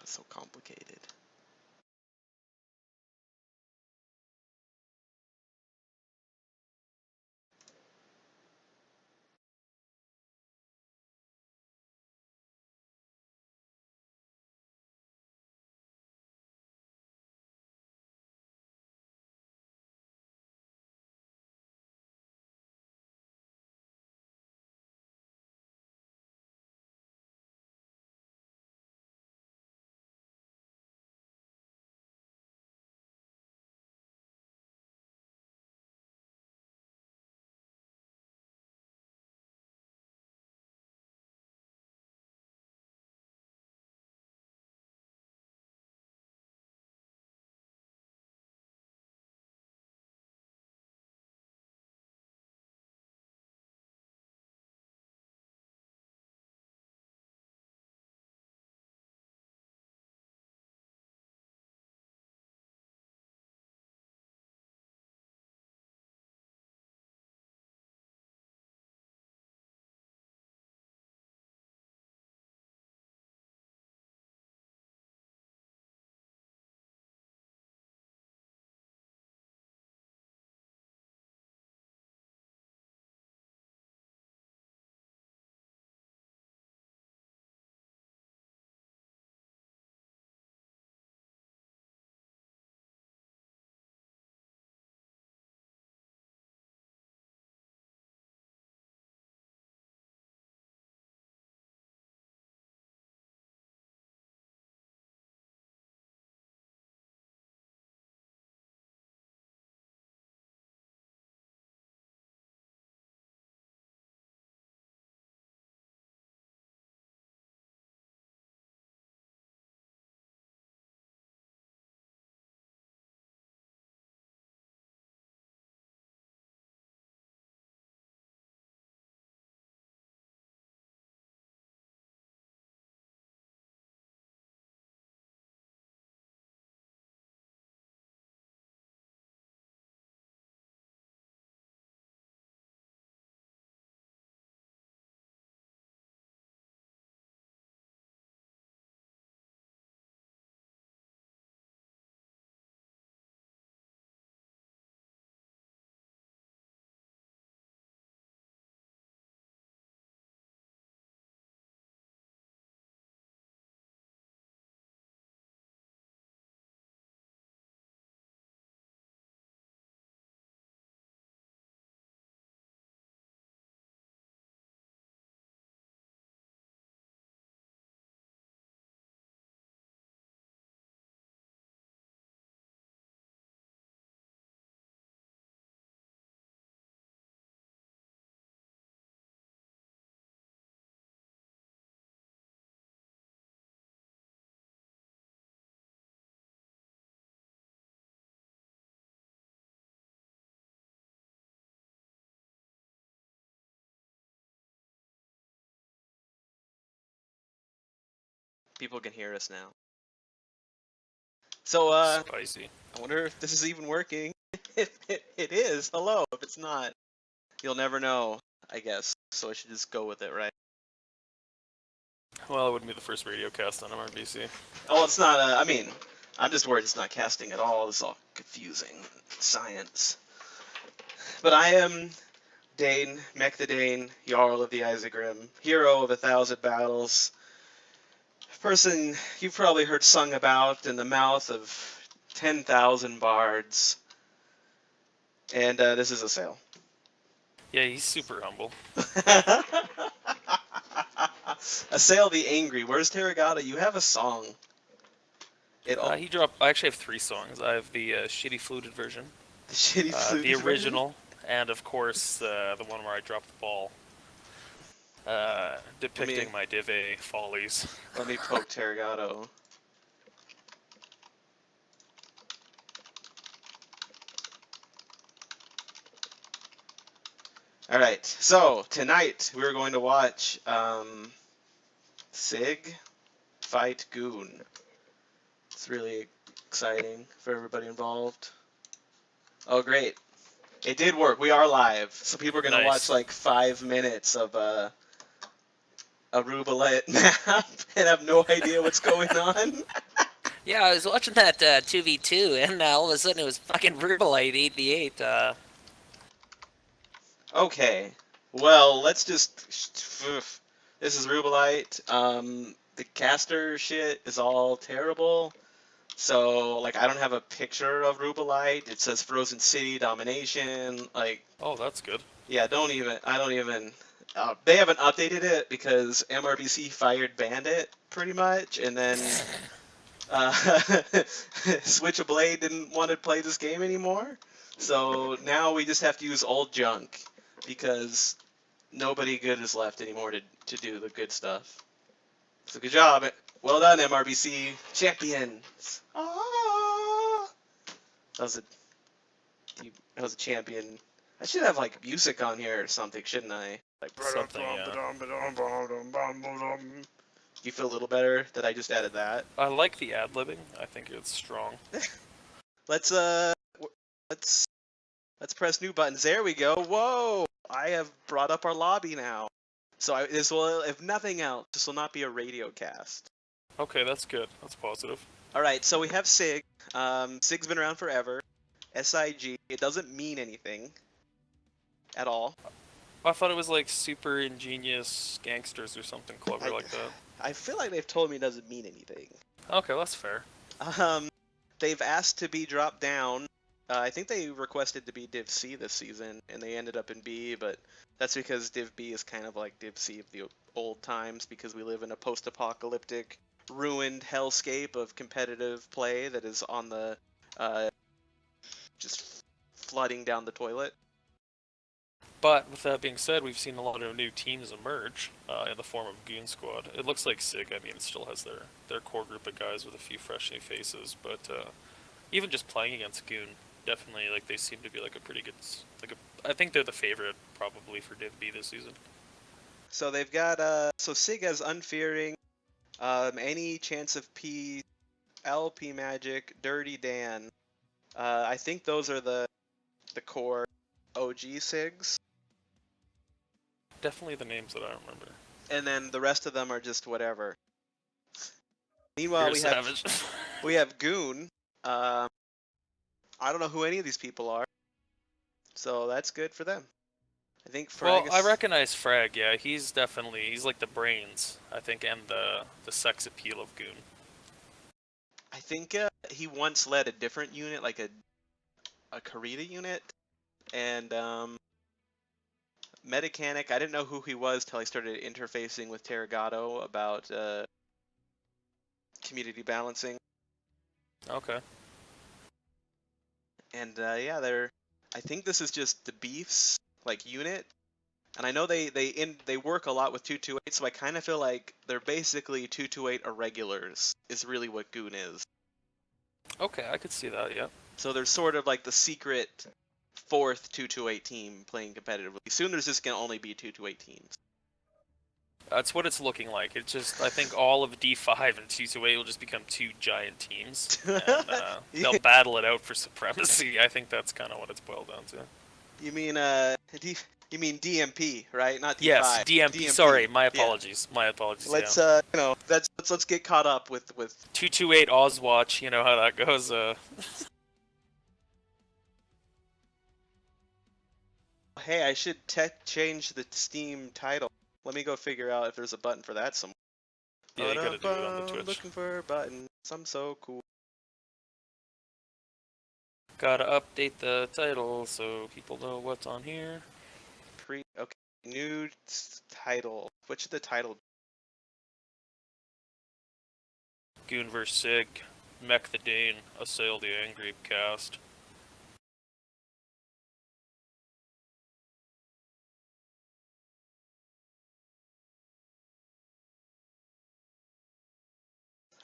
it's so complicated. People can hear us now. So, Spicy. I wonder if this is even working. It is. Hello. If it's not, you'll never know, I guess. So I should just go with it, right? Well, it wouldn't be the first radio cast on MRBC. Oh, it's not. I mean, I'm just worried it's not casting at all. It's all confusing science. But I am Dane, Mech the Dane, Jarl of the Isegrim, hero of 1,000 battles, person you've probably heard sung about in the mouth of 10,000 bards. And this is a sale. Yeah, he's super humble. Assail the Angry. Where's Terragata? You have a song. He dropped. I actually have 3 songs. I have the shitty fluted version, The shitty fluted the original, and of course the one where I dropped the ball, depicting my Div A follies. Let me poke Terragato. Alright, so tonight we're going to watch SIG fight Goon. It's really exciting for everybody involved. Oh, great. It did work. We are live. So people are going to watch like 5 minutes of a Rubelite map and have no idea what's going on. Yeah, I was watching that 2v2, and all of a sudden it was fucking Rubelite 8v8. Okay, well, let's just. This is Rubelite. The caster shit is all terrible. So, like, I don't have a picture of Rubelite. It says Frozen City Domination. Like, Oh, that's good. yeah, I don't even. They haven't updated it because MRBC fired Bandit pretty much, and then uh, Switch a Blade didn't want to play this game anymore. So now we just have to use old junk because nobody good is left anymore to do the good stuff. So good job. Well done, MRBC champions. Ah! That was a that was a champion. I should have like music on here or something, shouldn't I? Like Something, yeah. You feel a little better that I just added that. I like the ad-libbing. I think it's strong. Let's let's let's press new buttons. There we go. Whoa! I have brought up our lobby now. So this will, if nothing else, this will not be a radio cast. Okay, that's good. That's positive. All right. So we have SIG. SIG's been around forever. SIG. It doesn't mean anything at all. I thought it was like super ingenious gangsters or something clever like that. I feel like they've told me it doesn't mean anything. Okay, that's fair. They've asked to be dropped down. I think they requested to be Div C this season, and they ended up in B, but that's because Div B is kind of like Div C of the old times, because we live in a post-apocalyptic, ruined hellscape of competitive play that is on the, just flooding down the toilet. But with that being said, we've seen a lot of new teams emerge in the form of Goon Squad. It looks like SIG, I mean, it still has their core group of guys with a few fresh new faces, but even just playing against Goon, definitely, like, they seem to be like a pretty good, I think they're the favorite probably for Div B this season. So they've got, so SIG has Unfearing, any chance of P, LP Magic, Dirty Dan. I think those are the core OG SIGs. Definitely the names that I remember. And then the rest of them are just whatever. Meanwhile, Savage. we have Goon. I don't know who any of these people are, so that's good for them. I think Frag. Well, I recognize Frag. Yeah, he's like the brains, I think, and the sex appeal of Goon. I think he once led a different unit, like a Karita unit, and Metacanic. I didn't know who he was till I started interfacing with Terragato about community balancing. Okay. And yeah, I think this is just the Beefs like unit, and I know they work a lot with 228, so I kind of feel like they're basically 228 irregulars is really what Goon is. Okay, I could see that. Yeah. So they're sort of like the secret fourth 228 team playing competitively. Soon there's just gonna only be 228 teams. That's what it's looking like. It's just, I think all of D5 and 228 will just become two giant teams, and they'll battle it out for supremacy. I think that's kind of what it's boiled down to. You mean you mean DMP, right? Not D5. Yes, DMP. Sorry, my apologies. Yeah. My apologies. Let's yeah. Let's get caught up with 228 Ozwatch. You know how that goes. Hey, I should change the Steam title. Let me go figure out if there's a button for that somewhere. Yeah, you gotta do it on the Twitch. Looking for a button. I'm so cool. Gotta update the title so people know what's on here. Okay, new title. What should the title be? Goon vs. SIG. Mech the Dane. Assail the Angry Cast.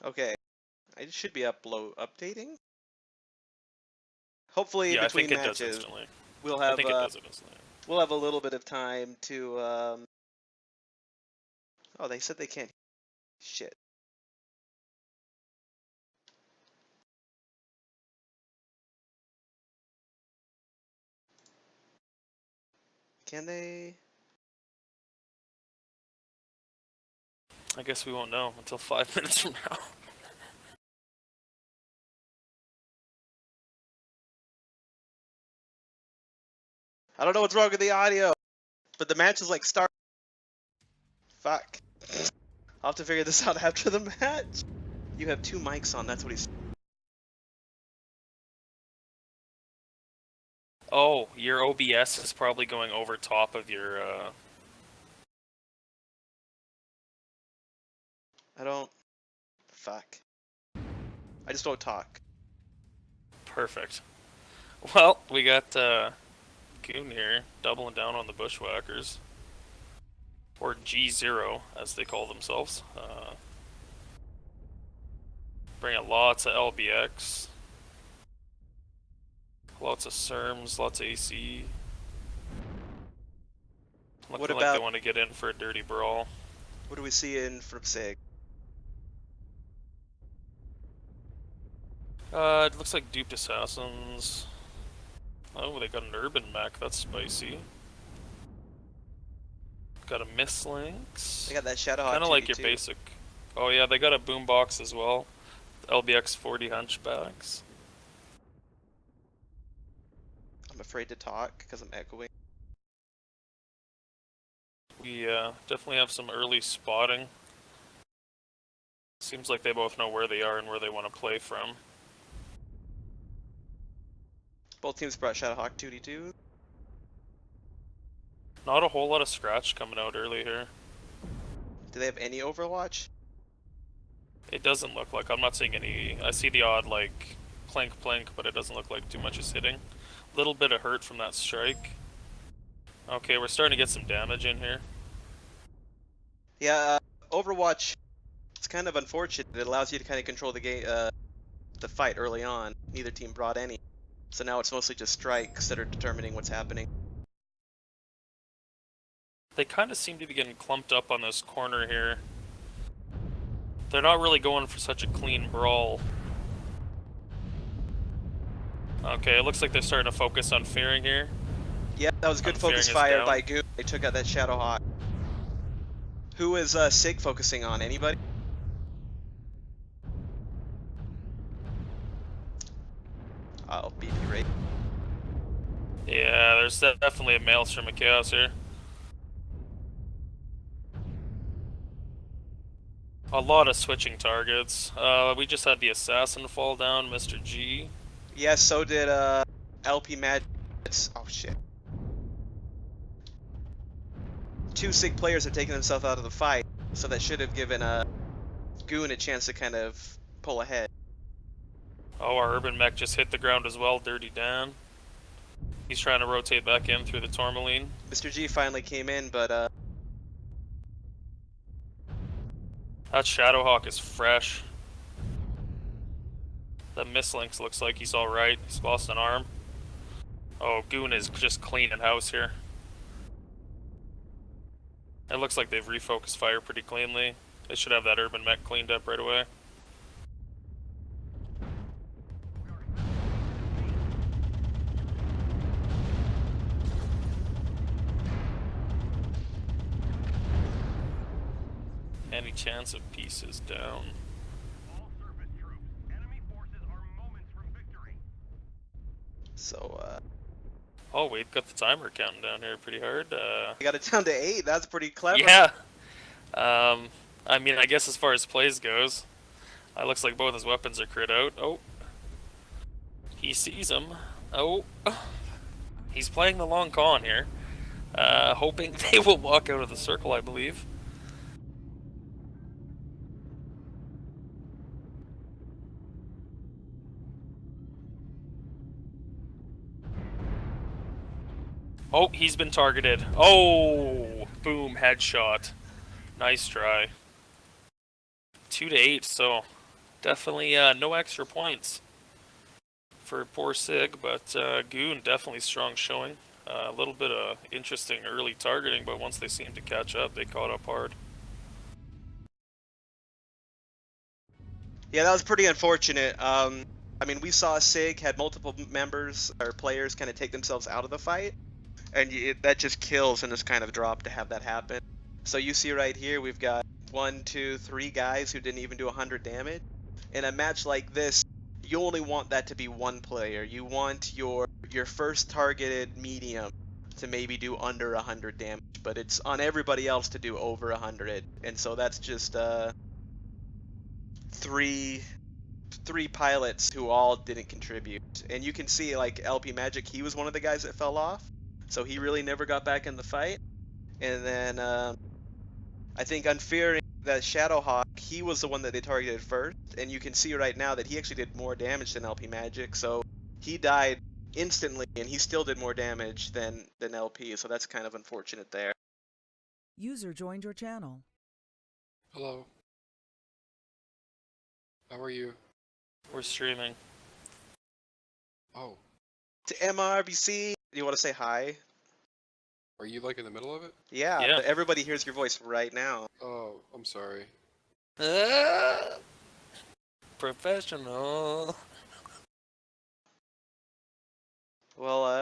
Okay, it should be updating. Hopefully, yeah, between I think it matches, does instantly. we'll have I think it does it instantly. We'll have a little bit of time to. Oh, they said they can't. Shit. Can they? I guess we won't know until 5 minutes from now. I don't know what's wrong with the audio, but the match is like start. Fuck. I'll have to figure this out after the match. You have 2 mics on, that's what he's. Oh, your OBS is probably going over top of your, I don't. Fuck. I just don't talk. Perfect. Well, we got, Goon here, doubling down on the Bushwhackers. Or G0, as they call themselves. Bringing lots of LBX. Lots of SERMs, lots of AC. Looking like they want to get in for a dirty brawl. What do we see in from SIG? It looks like duped assassins. Oh, they got an urban mech. That's spicy. Got a mislinks. They got that Shadowhawk. Kind of like your basic. Oh yeah, they got a boombox as well. LBX 40 hunchbacks. I'm afraid to talk because I'm echoing. We definitely have some early spotting. Seems like they both know where they are and where they want to play from. Both teams brought Shadowhawk 2D2. Not a whole lot of scratch coming out early here. Do they have any Overwatch? It doesn't look like. I'm not seeing any. I see the odd, like, plink, but it doesn't look like too much is hitting. Little bit of hurt from that strike. Okay, we're starting to get some damage in here. Yeah, Overwatch, it's kind of unfortunate. It allows you to kind of control the game, the fight early on. Neither team brought any. So now it's mostly just strikes that are determining what's happening. They kind of seem to be getting clumped up on this corner here. They're not really going for such a clean brawl. Okay, it looks like they're starting to focus on fearing here. Yeah, that was good focus fire by Goon. They took out that Shadowhawk. Who is SIG focusing on? Anybody? Oh, BP rate. Yeah, there's definitely a Maelstrom of Chaos here. A lot of switching targets. We just had the Assassin fall down, Mr. G. Yeah, so did LP Mad. Oh shit. 2 SIG players have taken themselves out of the fight, so that should have given Goon a chance to kind of pull ahead. Oh, our urban mech just hit the ground as well, Dirty Dan. He's trying to rotate back in through the Tourmaline. Mr. G finally came in, but that Shadowhawk is fresh. The Mislinks looks like he's alright. He's lost an arm. Oh, Goon is just cleaning house here. It looks like they've refocused fire pretty cleanly. They should have that urban mech cleaned up right away. Any chance of peace is down. All surface troops, enemy forces are moments from victory. So Oh, we've got the timer counting down here pretty hard. I got it down to 8. That's pretty clever. Yeah. I mean, I guess as far as plays goes, it looks like both his weapons are crit out. Oh. He sees him. Oh. He's playing the long con here. Hoping they will walk out of the circle, I believe. Oh, he's been targeted. Oh, boom, headshot. Nice try. 2-8, so definitely no extra points for poor SIG, but Goon definitely strong showing. A little bit of interesting early targeting, but once they seemed to catch up, they caught up hard. Yeah, that was pretty unfortunate. I mean, we saw SIG had multiple members or players kind of take themselves out of the fight, and that just kills in this kind of drop to have that happen. So you see right here, we've got 1, 2, 3 guys who didn't even do 100 damage. In a match like this, you only want that to be one player. You want your first targeted medium to maybe do under 100 damage, but it's on everybody else to do over 100. And so that's just three pilots who all didn't contribute. And you can see, like, LP Magic, he was one of the guys that fell off, so he really never got back in the fight. And then I think unfearing that Shadowhawk, he was the one that they targeted first, and you can see right now that he actually did more damage than LP Magic, so he died instantly, and he still did more damage than LP, so that's kind of unfortunate there. User joined your channel. Hello. How are you? We're streaming. Oh, To MRBC, do you want to say hi? are you like in the middle of it? Yeah, Yeah. but everybody hears your voice right now. Oh, I'm sorry. Professional. Well,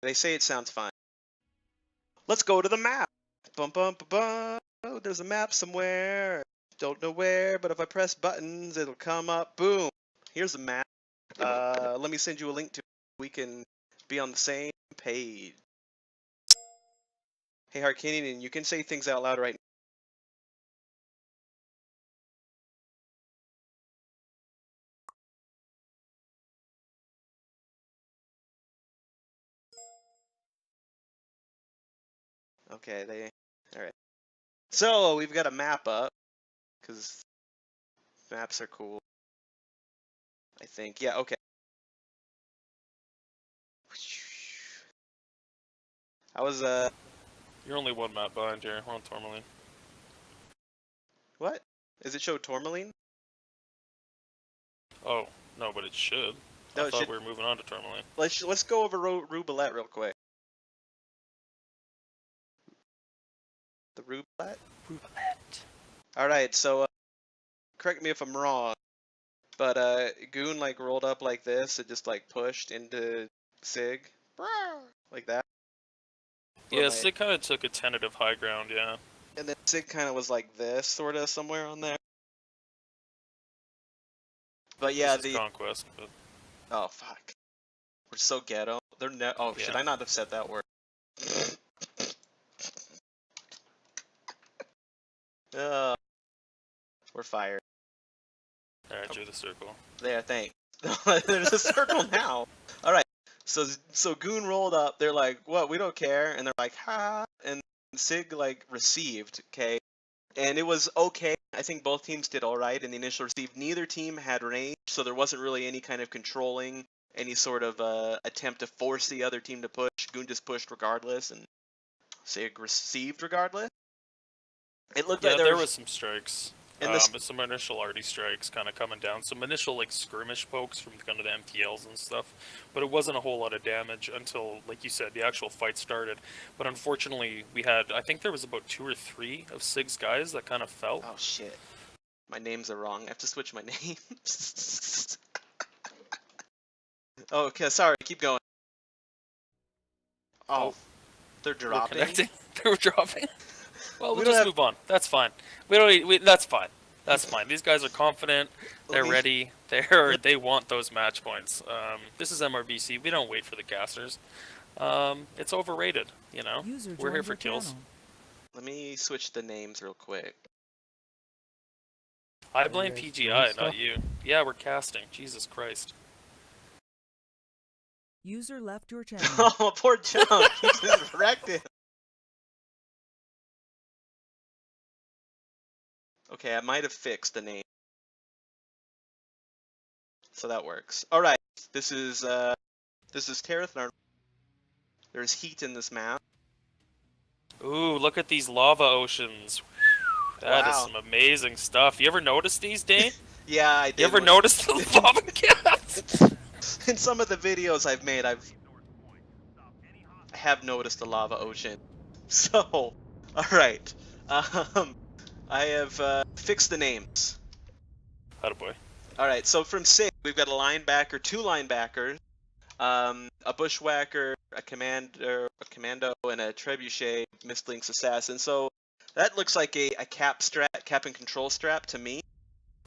they say it sounds fine. Let's go to the map. Bum bum bum bum. Oh, there's a map somewhere. Don't know where, but if I press buttons, it'll come up. Boom. Here's a map. Let me send you a link to it. We can be on the same page. Hey, Harkinian, you can say things out loud right now. Okay, alright. So, we've got a map up, because maps are cool. I think. Yeah, okay. I was, You're only one map behind here. We're on Tourmaline. what? Does it show Tourmaline? Oh, no, but it should. No, I it thought should. we were moving on to Tourmaline. Let's go over Roulette real quick. The Roulette? Roulette. Alright, so, correct me if I'm wrong, but, Goon, like, rolled up like this and just, like, pushed into SIG. Like that. Or Yeah, my- SIG kind of took a tentative high ground, yeah. And then SIG kind of was like this, sort of, somewhere on there. But yeah, This is Conquest, but oh, fuck. We're so ghetto. They're oh, Yeah. should I not have said that word? We're fired. there, I drew the circle. There, thanks. There's a circle now. Alright, so Goon rolled up, they're like, what, we don't care, and they're like, ha, and SIG, like, received, okay? And it was okay. I think both teams did alright in the initial receive. Neither team had range, so there wasn't really any kind of controlling, any sort of attempt to force the other team to push. Goon just pushed regardless, and SIG received regardless. It looked Yeah, like there was some strikes. And this- But some initial arty strikes kind of coming down. Some initial like skirmish pokes from kind of the MTLs and stuff. But it wasn't a whole lot of damage until, like you said, the actual fight started. But unfortunately, we had, I think there was about 2 or 3 of SIG's guys that kind of fell. Oh shit. My names are wrong. I have to switch my names. Oh, okay, sorry, keep going. Oh, they're We're dropping. connecting. They were dropping. Well, We we'll don't just have- move on. That's fine. We don't. That's fine. That's fine. These guys are confident. They're Leave- ready. They want those match points. This is MRBC. We don't wait for the gassers. It's overrated. You know. User We're here joined for your kills. channel. Let me switch the names real quick. I blame guys doing PGI, stuff? not you. Yeah, we're casting. Jesus Christ. User left your channel. Oh, poor John. He just wrecked it. Okay, I might have fixed the name. So that works. Alright, this is Terathnar. There's heat in this map. Ooh, look at these lava oceans. That is Wow. some amazing stuff. You ever notice these, Dane? Yeah, I did. You ever when- notice the lava caps? In some of the videos I've made, I have noticed the lava ocean. So, alright. I have fixed the names. Attaboy. Alright, so from SIG, we've got a linebacker, 2 linebackers. a bushwhacker, a commando, and a trebuchet mislinks assassin. So that looks like a cap and control strap to me.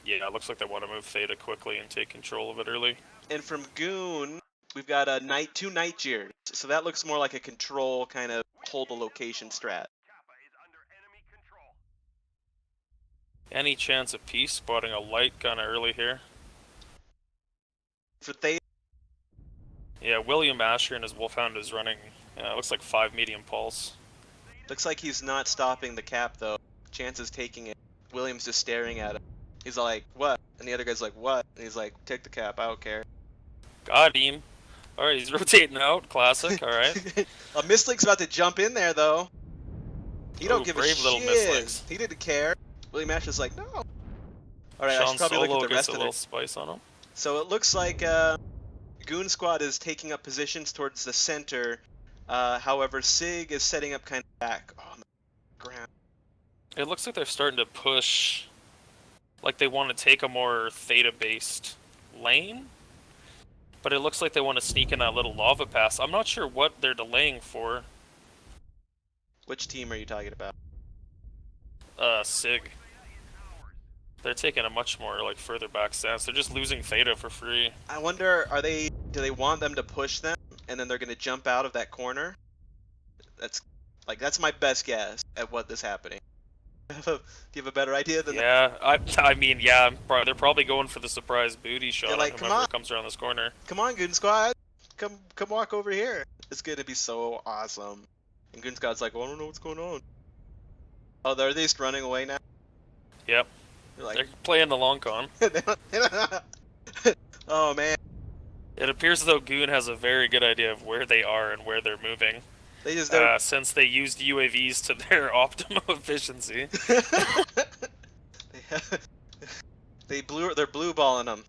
Yeah, it looks like they want to move Theta quickly and take control of it early. And from Goon, we've got a two night jeers. So that looks more like a control kind of hold a location strat. Kappa is under enemy control. Any chance of peace spotting a light gun early here? For Theta, Yeah, William Asher and his Wolfhound is running, looks like 5 medium pulse. looks like he's not stopping the cap though. Chance is taking it. William's just staring at him. He's like, what? And the other guy's like, what? And he's like, take the cap, I don't care. Got him. Alright, he's rotating out. Classic, alright. A Mislink's about to jump in there though. He don't Ooh, give a brave little shit. Mislinks. He didn't care. William Asher's like, no. Alright, I Sean should probably look Solo at the gets rest a of little it. spice on him. So it looks like Goon Squad is taking up positions towards the center. However, SIG is setting up kind of back. Oh, on the ground. It looks like they're starting to push, like they want to take a more Theta-based lane, but it looks like they want to sneak in that little lava pass. I'm not sure what they're delaying for. Which team are you talking about? SIG. They're taking a much more like further back stance. They're just losing Theta for free. I wonder, do they want them to push them, and then they're going to jump out of that corner? That's my best guess at what is happening. Do you have a better idea than that? Yeah, I mean, yeah, they're probably going for the surprise booty shot They're on like, "Come whoever on." comes around this corner. Come on, Goon Squad. Come walk over here. It's going to be so awesome. And Goon Squad's like, well, I don't know what's going on. Oh, they're at least running away now? Yep, They're like, they're playing the long con. oh, man. It appears as though Goon has a very good idea of where they are and where they're moving. They just Since they used UAVs to their optimum efficiency. they're blue balling them.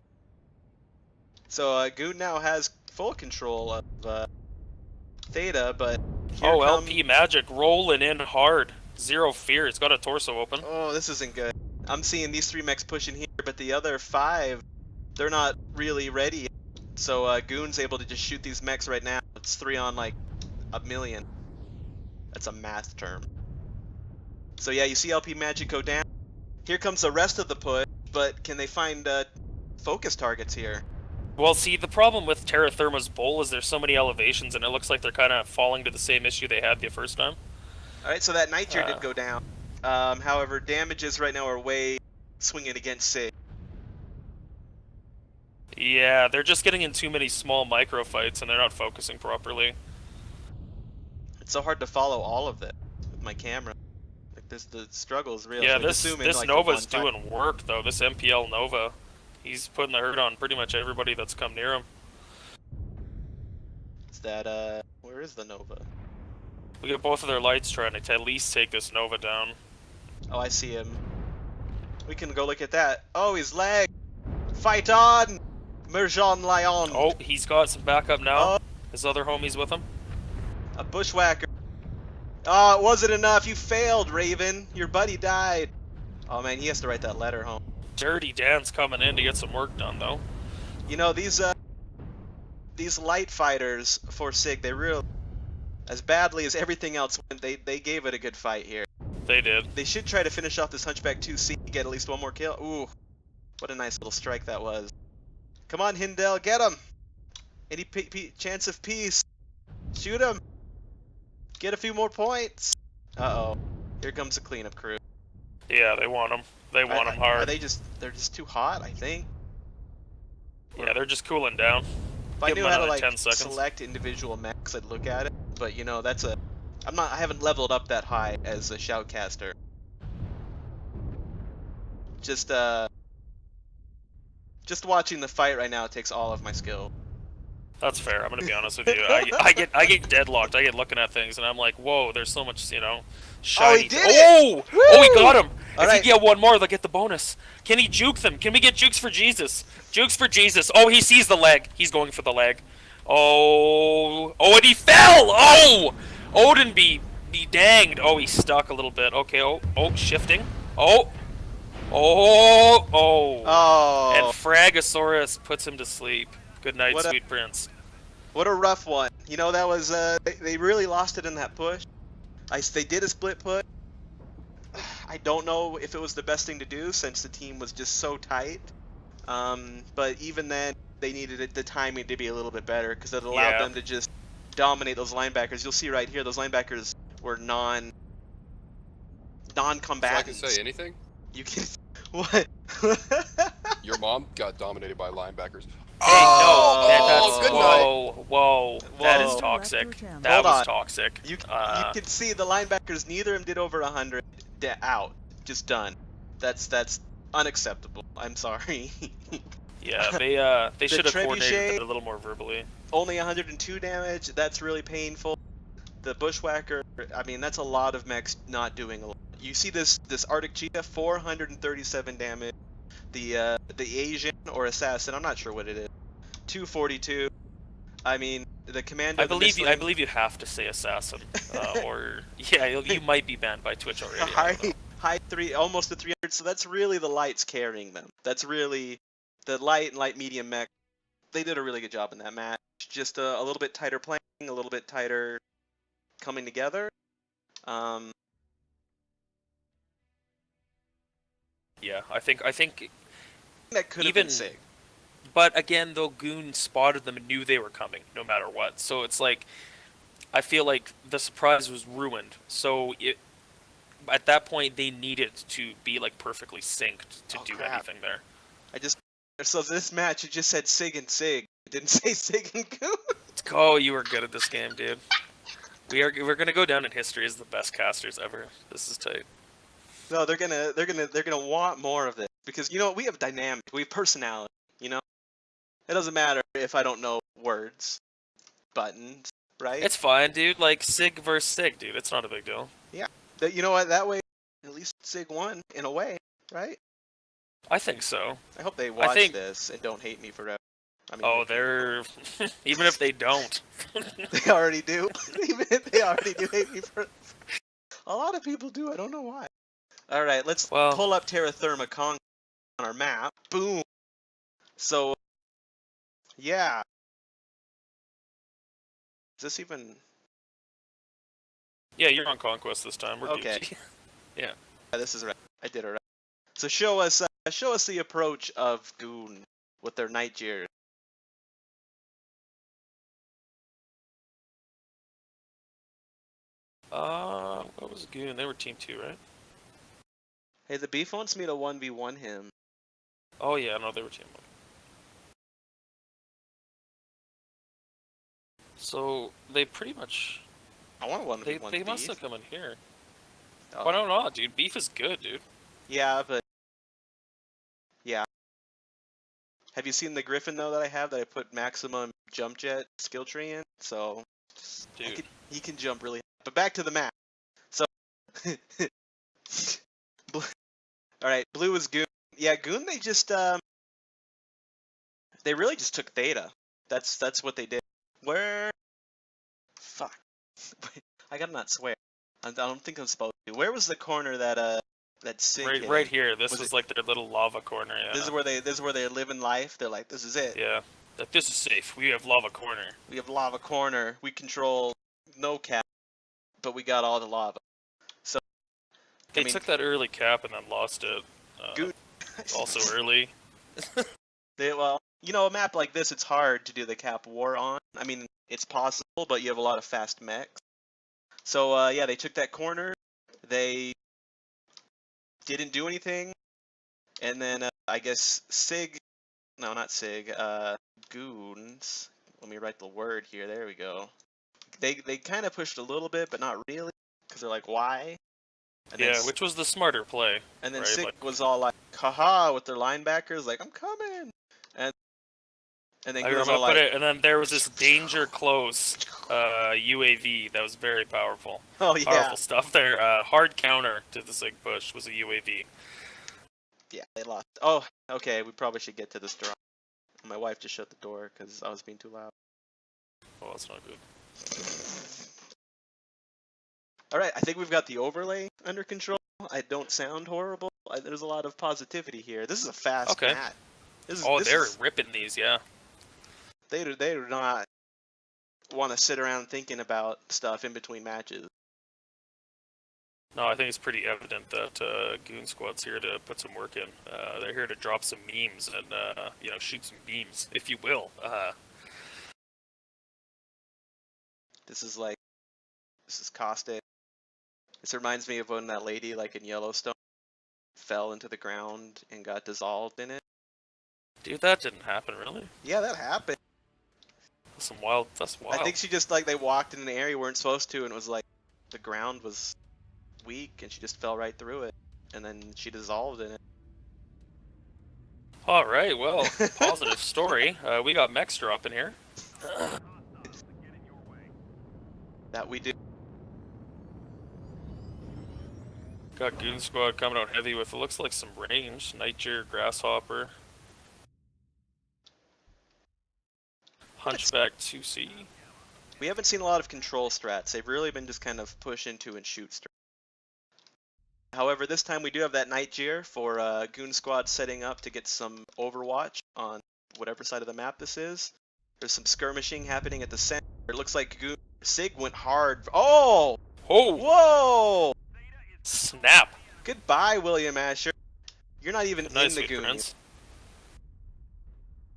So Goon now has full control of Theta, but here Oh, come... LP Magic rolling in hard. Zero fear. It's got a torso open. Oh, this isn't good. I'm seeing these 3 mechs pushing here, but the other 5, they're not really ready. So Goon's able to just shoot these mechs right now. It's 3 on like a million. That's a math term. So yeah, you see LP Magic go down. Here comes the rest of the push, but can they find focus targets here? Well, see, the problem with Terra Therma's bowl is there's so many elevations, and it looks like they're kind of falling to the same issue they had the first time. Alright, so that night tier did go down. However, damages right now are way swinging against SIG. Yeah, they're just getting in too many small micro fights, and they're not focusing properly. It's so hard to follow all of it with my camera. Like the struggle is real. Yeah, So this assuming, like, Nova's the one time- doing work, though. This MPL Nova, he's putting the hurt on pretty much everybody that's come near him. Is that where is the Nova? We got both of their lights trying to at least take this Nova down. Oh, I see him. We can go look at that. Oh, he's lagged. Fight on, Merjan Lyon. Oh, he's got some backup now. Oh. His other homie's with him. A bushwhacker. Oh, it wasn't enough. You failed, Raven. Your buddy died. Oh man, he has to write that letter home. Dirty Dan's coming in to get some work done, though. You know, these light fighters for SIG, they really, as badly as everything else went, they gave it a good fight here. They did. They should try to finish off this Hunchback 2C, get at least 1 more kill. Ooh, what a nice little strike that was. Come on, Hindel, get him! Any chance of peace? Shoot him! Get a few more points! Uh-oh. Here comes the cleanup crew. Yeah, they want him. They want him hard. They're just too hot, I think. Yeah, they're just cooling down. If I Give knew them how to another like 10 seconds. select individual mechs, I'd look at it. But you know, I haven't leveled up that high as a shoutcaster. Just watching the fight right now takes all of my skill. That's fair. I'm gonna be honest with you. I get deadlocked. I get looking at things, and I'm like, whoa, there's so much, shiny. he did it! Woo! Oh, he got him. All If right. he get one more, they'll get the bonus. Can he juke them? Can we get jukes for Jesus? Jukes for Jesus. Oh, he sees the leg. He's going for the leg. Oh, and he fell. Oh, Odin be danged. Oh, he's stuck a little bit. Okay. Oh, shifting. Oh. Oh. And Fragosaurus puts him to sleep. Good night, What a- sweet prince. What a rough one. You know, that was they really lost it in that push. They did a split push. I don't know if it was the best thing to do since the team was just so tight. But even then, they needed the timing to be a little bit better because it allowed Yeah. them to just dominate those linebackers. You'll see right here, those linebackers were So I can non-combatants. say anything? You can what? Your mom got dominated by linebackers. Hey, no, Oh, that's good night. whoa, that is Whoa. toxic. Left your channel. That Hold was on. toxic. You can see the linebackers. Neither of them did over 100. Out, just done. That's unacceptable. I'm sorry. Yeah, they should have coordinated trebuchet- that a little more verbally. Only 102 damage. That's really painful. The bushwhacker. I mean, that's a lot of mechs not doing a lot. You see this Arctic cheetah, 437 damage. The Asian or assassin, I'm not sure what it is, 242. I mean, the commander. I believe you have to say assassin, or yeah, you might be banned by Twitch already. I don't know. High three, almost to 300. So that's really the lights carrying them. That's really the light and light medium mech. They did a really good job in that match. Just a little bit tighter playing, a little bit tighter coming together. Yeah, I think That could have even been SIG. But again, though, Goon spotted them and knew they were coming, no matter what. So it's like, I feel like the surprise was ruined. So at that point, they needed to be like perfectly synced to Oh, do crap. anything there. So this match, it just said SIG and SIG. It didn't say SIG and Goon. Oh, you were good at this game, dude. We're gonna go down in history as the best casters ever. This is tight. No, they're gonna want more of this because you know we have dynamic, we have personality. You know, it doesn't matter if I don't know words, buttons, right? It's fine, dude. Like SIG versus SIG, dude. It's not a big deal. You know what? That way, at least SIG won in a way, right? I think so. I hope they watch think- this and don't hate me forever. I mean, Oh, they're even if they don't. they already do. Even if they already do hate me for. A lot of people do. I don't know why. All right, let's Well- pull up Terra Therma Kong on our map. Boom. So, yeah. Is this even? Yeah, you're on Conquest this time. We're Okay. Gucci. Yeah, this is right. I did it right. So show us the approach of Goon with their night gear. What was Goon? They were Team 2, right? Hey, the Beef wants me to 1v1 him. Oh yeah, no, they were Team 1. So they pretty much I want to 1v1 they must Beef. have come in here. Oh. Why not, dude? Beef is good, dude. Yeah, but yeah. Have you seen the Griffin though that I have that I put maximum jump jet skill tree in? So Dude. he can jump really high. But back to the map. So all right, blue is Goon. Yeah, Goon they just they really just took Theta. That's what they did. Where fuck. I gotta not swear. I don't think I'm supposed to. Where was the corner that SIG hit? Right here. This Was was it- like their little lava corner. Yeah. This is where they're living life. They're like, this is it. Yeah. Like, this is safe. We have lava corner. We have lava corner. We control no cap, but we got all the lava. So They I mean, took that early cap and then lost it. Goon. Also early. Well, you know, a map like this, it's hard to do the cap war on. I mean, it's possible, but you have a lot of fast mechs. So yeah, they took that corner. They didn't do anything, and then I guess SIG. No, not SIG. Goons. Let me write the word here. There we go. They kind of pushed a little bit, but not really, because they're like, why? And Yeah, then, which was the smarter play. and then right, SIG like- was all like, haha, with their linebackers, like, I'm coming. And then I Goons remember all like, and then there was this danger close UAV that was very powerful. oh yeah, Powerful stuff there. Hard counter to the SIG push was a UAV. yeah, they lost. Oh, okay, we probably should get to this draw. My wife just shut the door because I was being too loud. Oh, that's not good. All right, I think we've got the overlay under control. I don't sound horrible. There's a lot of positivity here. This is a fast Okay. match. They're ripping these, yeah. They do not. want to sit around thinking about stuff in between matches. No, I think it's pretty evident that Goon Squad's here to put some work in. They're here to drop some memes and shoot some beams, if you will. This is caustic. This reminds me of when that lady, like in Yellowstone, fell into the ground and got dissolved in it. Dude, that didn't happen, really. Yeah, that happened. That's wild. I think she just they walked in an area we weren't supposed to, and it was like the ground was weak, and she just fell right through it, and then she dissolved in it. All right, well, positive story. We got mechs dropping here. That we do. Got Goon Squad coming out heavy with, it looks like some range. Nightjar, Grasshopper. Hunchback 2C. We haven't seen a lot of control strats. They've really been just kind of push into and shoot strats. However, this time we do have that Nightjar for Goon Squad setting up to get some Overwatch on whatever side of the map this is. There's some skirmishing happening at the center. It looks like SIG went hard. Oh! Oh! Whoa! Snap! Goodbye, William Asher. You're not even Nice in the hit, Goon. Prince.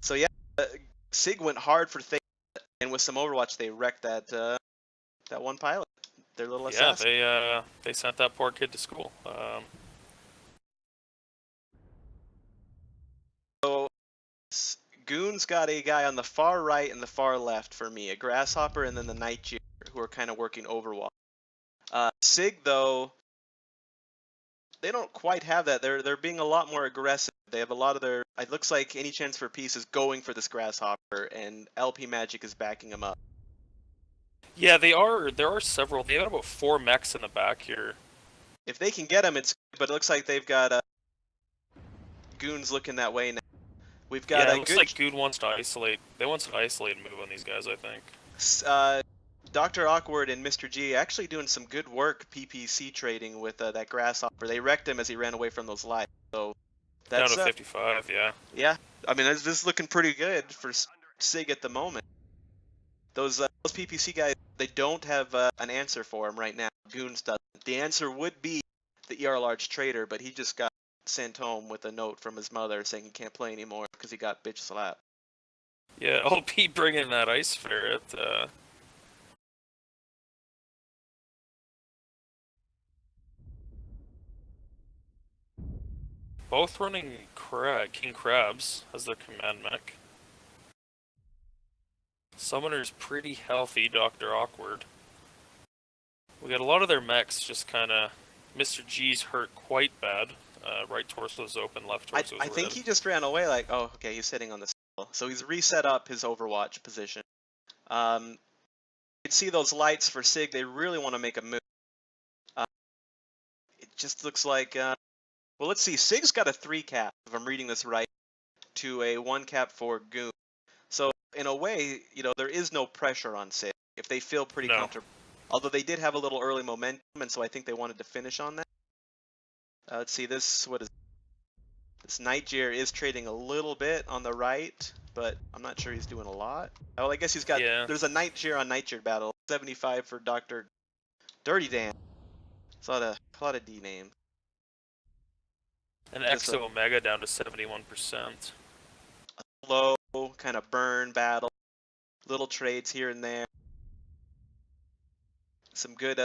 So yeah, SIG went hard for Theta, and with some Overwatch, they wrecked that one pilot. Their little assassin. Yeah, they sent that poor kid to school. So Goon's got a guy on the far right and the far left for me, a Grasshopper, and then the Nightjar, who are kind of working Overwatch. SIG though, they don't quite have that. They're being a lot more aggressive. They have a lot of their. It looks like any chance for peace is going for this Grasshopper, and LP Magic is backing them up. Yeah, they are. There are several. They have about 4 mechs in the back here. If they can get them, it's. But it looks like they've got Goons looking that way now. We've got yeah, a it looks good. like Goon wants to isolate. They want to isolate and move on these guys, I think. Dr. Awkward and Mr. G actually doing some good work PPC trading with that Grasshopper. They wrecked him as he ran away from those lights. So that's down to 55, yeah. Yeah, I mean this is looking pretty good for SIG at the moment. Those PPC guys, they don't have an answer for him right now. Goons doesn't. The answer would be the ER large trader, but he just got sent home with a note from his mother saying he can't play anymore because he got bitch slapped. Yeah, LP bringing that ice ferret. Both running King Crabs as their command mech. Summoner's pretty healthy, Dr. Awkward. We got a lot of their mechs just kind of... Mr. G's hurt quite bad. Right torso's open, left torso's I think red. he just ran away like, oh, okay, he's sitting on the cell. So he's reset up his Overwatch position. You can see those lights for SIG, they really want to make a move. It just looks like... well, let's see. SIG's got a 3 cap, if I'm reading this right, to a 1 cap for Goon. So, in a way, there is no pressure on SIG if they feel pretty comfortable. Although they did have a little early momentum, and so I think they wanted to finish on that. Let's see. This Nightjar is trading a little bit on the right, but I'm not sure he's doing a lot. Oh, I guess he's got... Yeah. There's a Nightjar on Nightjar battle. 75 for Dr. Dirty Dan. It's a lot of D names. And Exo Omega down to 71%. Low kind of burn battle, little trades here and there. Some good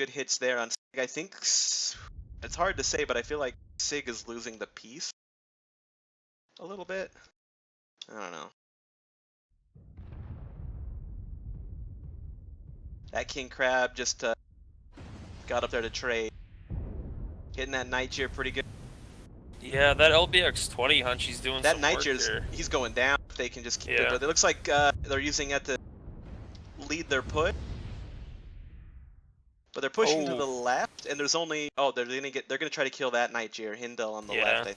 hits there on SIG. I think it's hard to say, but I feel like SIG is losing the piece a little bit. I don't know. That King Crab just got up there to trade, hitting that Nightjar pretty good. Yeah, that LBX-20 hunch, he's doing that some work Nightjar's, here. He's going down if they can just keep it. But it looks like they're using it to lead their push. But they're pushing to the left, and there's only they're gonna try to kill that Nightjar Hindel on the left.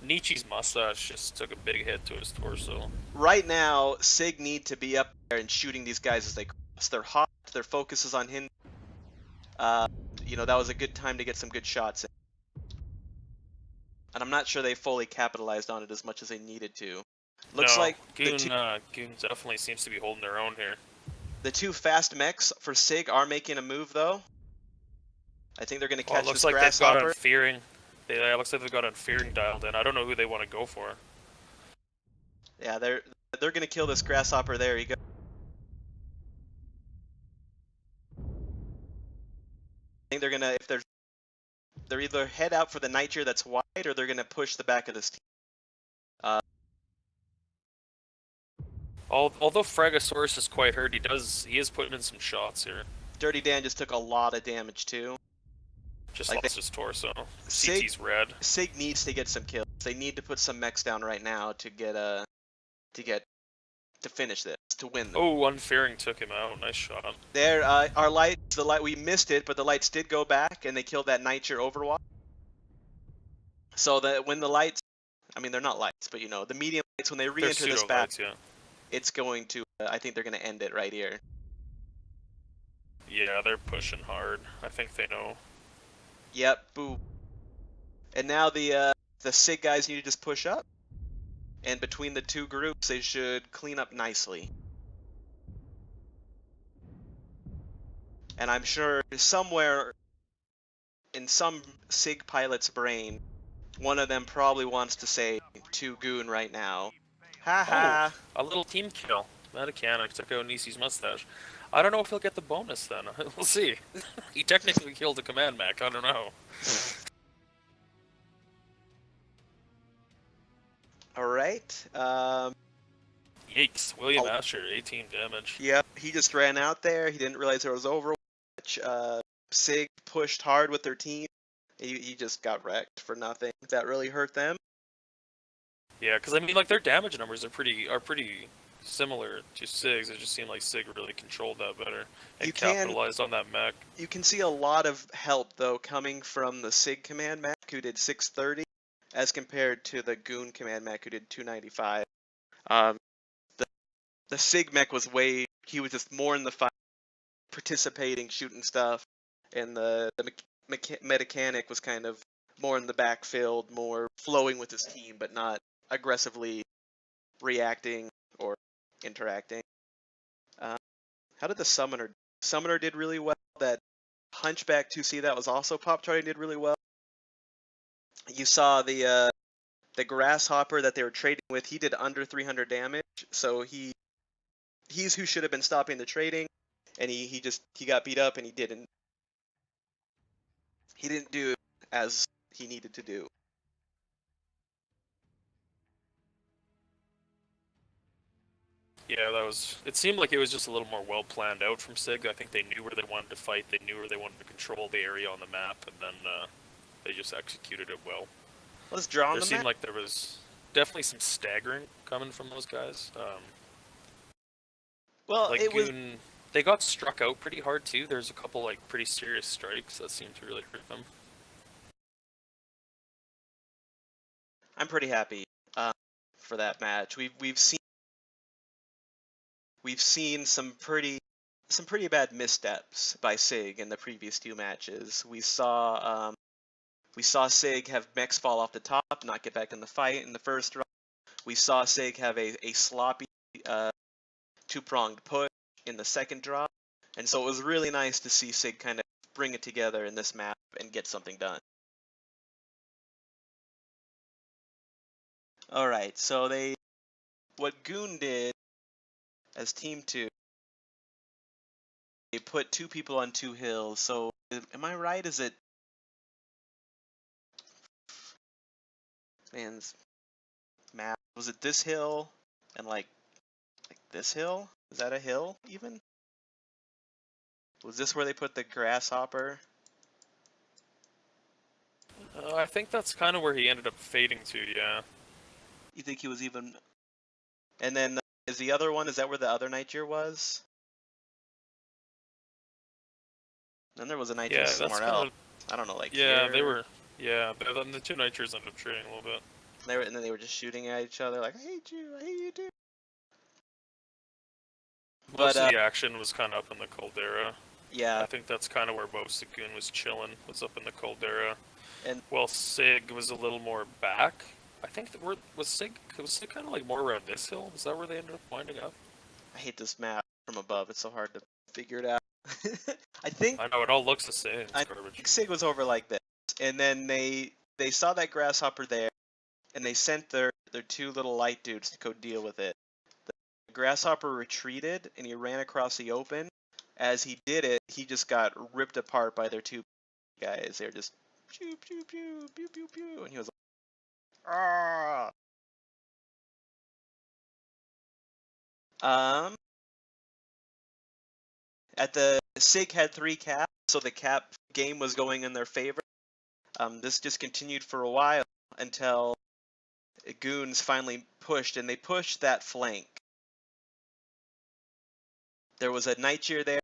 Nietzsche's mustache just took a big hit to his torso. Right now, SIG need to be up there and shooting these guys as they cross. They're hot. Their focus is on Hindel. That was a good time to get some good shots in. And I'm not sure they fully capitalized on it as much as they needed to. Looks like Goon definitely seems to be holding their own here. The two fast mechs for SIG are making a move though. I think they're going to Well, it catch looks this like they've got grasshopper. Unfearing. It looks like they've got Unfearing dialed in. I don't know who they want to go for. Yeah, they're going to kill this grasshopper. There you go. I think they're going to, if they're either head out for the Nitro that's wide, or they're going to push the back of this team. Although Fragosaurus is quite hurt, he is putting in some shots here. Dirty Dan just took a lot of damage too. Just Like lost his torso. Sig- CT's red. SIG needs to get some kills. They need to put some mechs down right now to finish this, to win them. Oh, Unfearing took him out. Nice shot. There, our lights, we missed it, but the lights did go back and they killed that Nitro Overwatch. So that when the lights, I mean they're not lights, but you know, the medium lights, when they They're re-enter this pseudo lights, battle, yeah. it's going to, I think they're going to end it right here. Yeah, they're pushing hard. I think they know. Yep, boom. And now the SIG guys need to just push up. And between the two groups, they should clean up nicely. And I'm sure somewhere in some SIG pilot's brain, one of them probably wants to say to Goon right now. Haha. A little team kill. Metacanic took out Nisi's mustache. I don't know if he'll get the bonus then. We'll see. He technically killed a command mech. I don't know. Alright. Yikes. William Oh. Asher, 18 damage. Yep, he just ran out there. He didn't realize there was Overwatch. SIG pushed hard with their team. He just got wrecked for nothing. That really hurt them. Yeah, because I mean, like, their damage numbers are pretty similar to SIG's. It just seemed like SIG really controlled that better and You can- capitalized on that mech. You can see a lot of help, though, coming from the SIG command mech, who did 630, as compared to the Goon command mech, who did 295. The SIG mech was he was just more in the fight, participating, shooting stuff, and the Metacanic was kind of more in the backfield, more flowing with his team, but not aggressively reacting or interacting. How did the Summoner do? Summoner did really well. That Hunchback 2C that was also pop charting did really well. You saw the Grasshopper that they were trading with. He did under 300 damage, so he's who should have been stopping the trading, and he got beat up and he didn't do as he needed to do. Yeah, it seemed like it was just a little more well planned out from SIG. I think they knew where they wanted to fight, they knew where they wanted to control the area on the map, and then they just executed it well. Let's draw on There the seemed map. like there was definitely some staggering coming from those guys. Well, Like it was. Goon, they got struck out pretty hard too. There's a couple like pretty serious strikes that seemed to really hurt them. I'm pretty happy for that match. We've seen some pretty bad missteps by SIG in the previous two matches. We saw SIG have mechs fall off the top, not get back in the fight in the first round. We saw SIG have a sloppy two-pronged push in the second drop, and so it was really nice to see SIG kind of bring it together in this map and get something done. Alright, so what Goon did as Team 2, they put two people on two hills. So, am I right? Is it... Man's map. Was it this hill and like this hill? Is that a hill even? Was this where they put the grasshopper? I think that's kind of where he ended up fading to, yeah. You think he was even... And then, is the other one, is that where the other Niger was? Then there was a Niger Yeah, that's somewhere kinda- else. I don't know, like Yeah, here. they were. Yeah, but then the two Nitros ended up trading a little bit. And then they were just shooting at each other like, I hate you too. Most But, of the action was kind of up in the Caldera. Yeah, I think that's kind of where most of Goon was chilling, was up in the Caldera. And- Well, SIG was a little more back. I think was SIG kind of like more around this hill? Is that where they ended up winding up? I hate this map. from above. It's so hard to figure it out. I think I know, it all looks the same. It's I garbage. think SIG was over like this, and then they saw that grasshopper there, and they sent their two little light dudes to go deal with it. The grasshopper retreated, and he ran across the open. As he did it, he just got ripped apart by their two guys. They were just pew pew pew pew pew pew, and he was like, ah. At the SIG had 3 caps, so the cap game was going in their favor. This just continued for a while until Goons finally pushed, and they pushed that flank. There was a Nightjar there.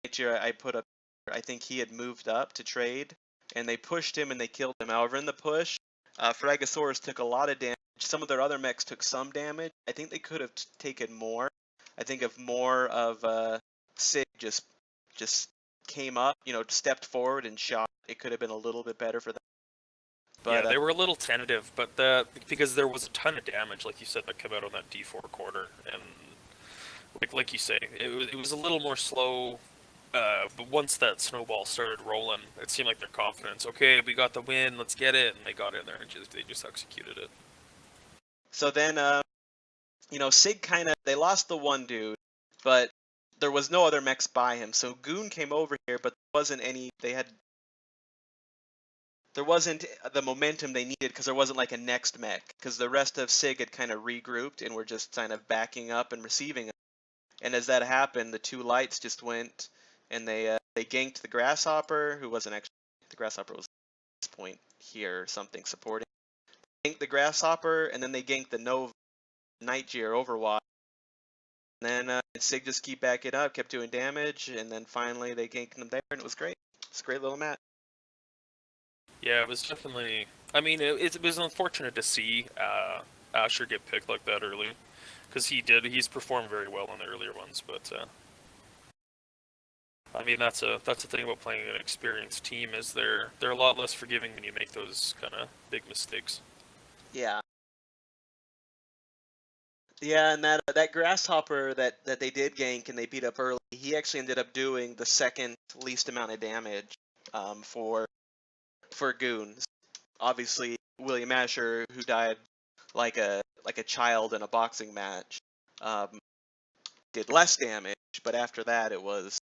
Nightjar I put up. I think he had moved up to trade, and they pushed him and they killed him. However, in the push, Phragosaurus took a lot of damage. Some of their other mechs took some damage. I think they could have taken more. I think if more of SIG just came up, stepped forward and shot, it could have been a little bit better for them. But, yeah, they were a little tentative, but because there was a ton of damage, like you said, that came out on that D4 quarter, and like you say, it was a little more slow. But once that snowball started rolling, it seemed like their confidence. Okay, we got the win, let's get it, and they got in there and they just executed it. So then, SIG they lost the one dude, but there was no other mechs by him. So Goon came over here, but there wasn't the momentum they needed because there wasn't like a next mech, because the rest of SIG had kind of regrouped and were just kind of backing up and receiving it. And as that happened, the 2 lights just went and they ganked the grasshopper, who wasn't actually the grasshopper was at this point here or something supporting. They ganked the grasshopper, and then they ganked the Nova Nightjar Overwatch. And then SIG just keep backing up, kept doing damage, and then finally they ganked them there, and it was great. It's a great little match. Yeah, it was definitely. I mean, it was unfortunate to see Asher get picked like that early, because he's performed very well on the earlier ones. But I mean, that's the thing about playing an experienced team, is they're a lot less forgiving when you make those kind of big mistakes. Yeah. Yeah, and that grasshopper that they did gank and they beat up early, he actually ended up doing the second least amount of damage for Goons. Obviously, William Asher, who died like a child in a boxing match, did less damage, but after that it was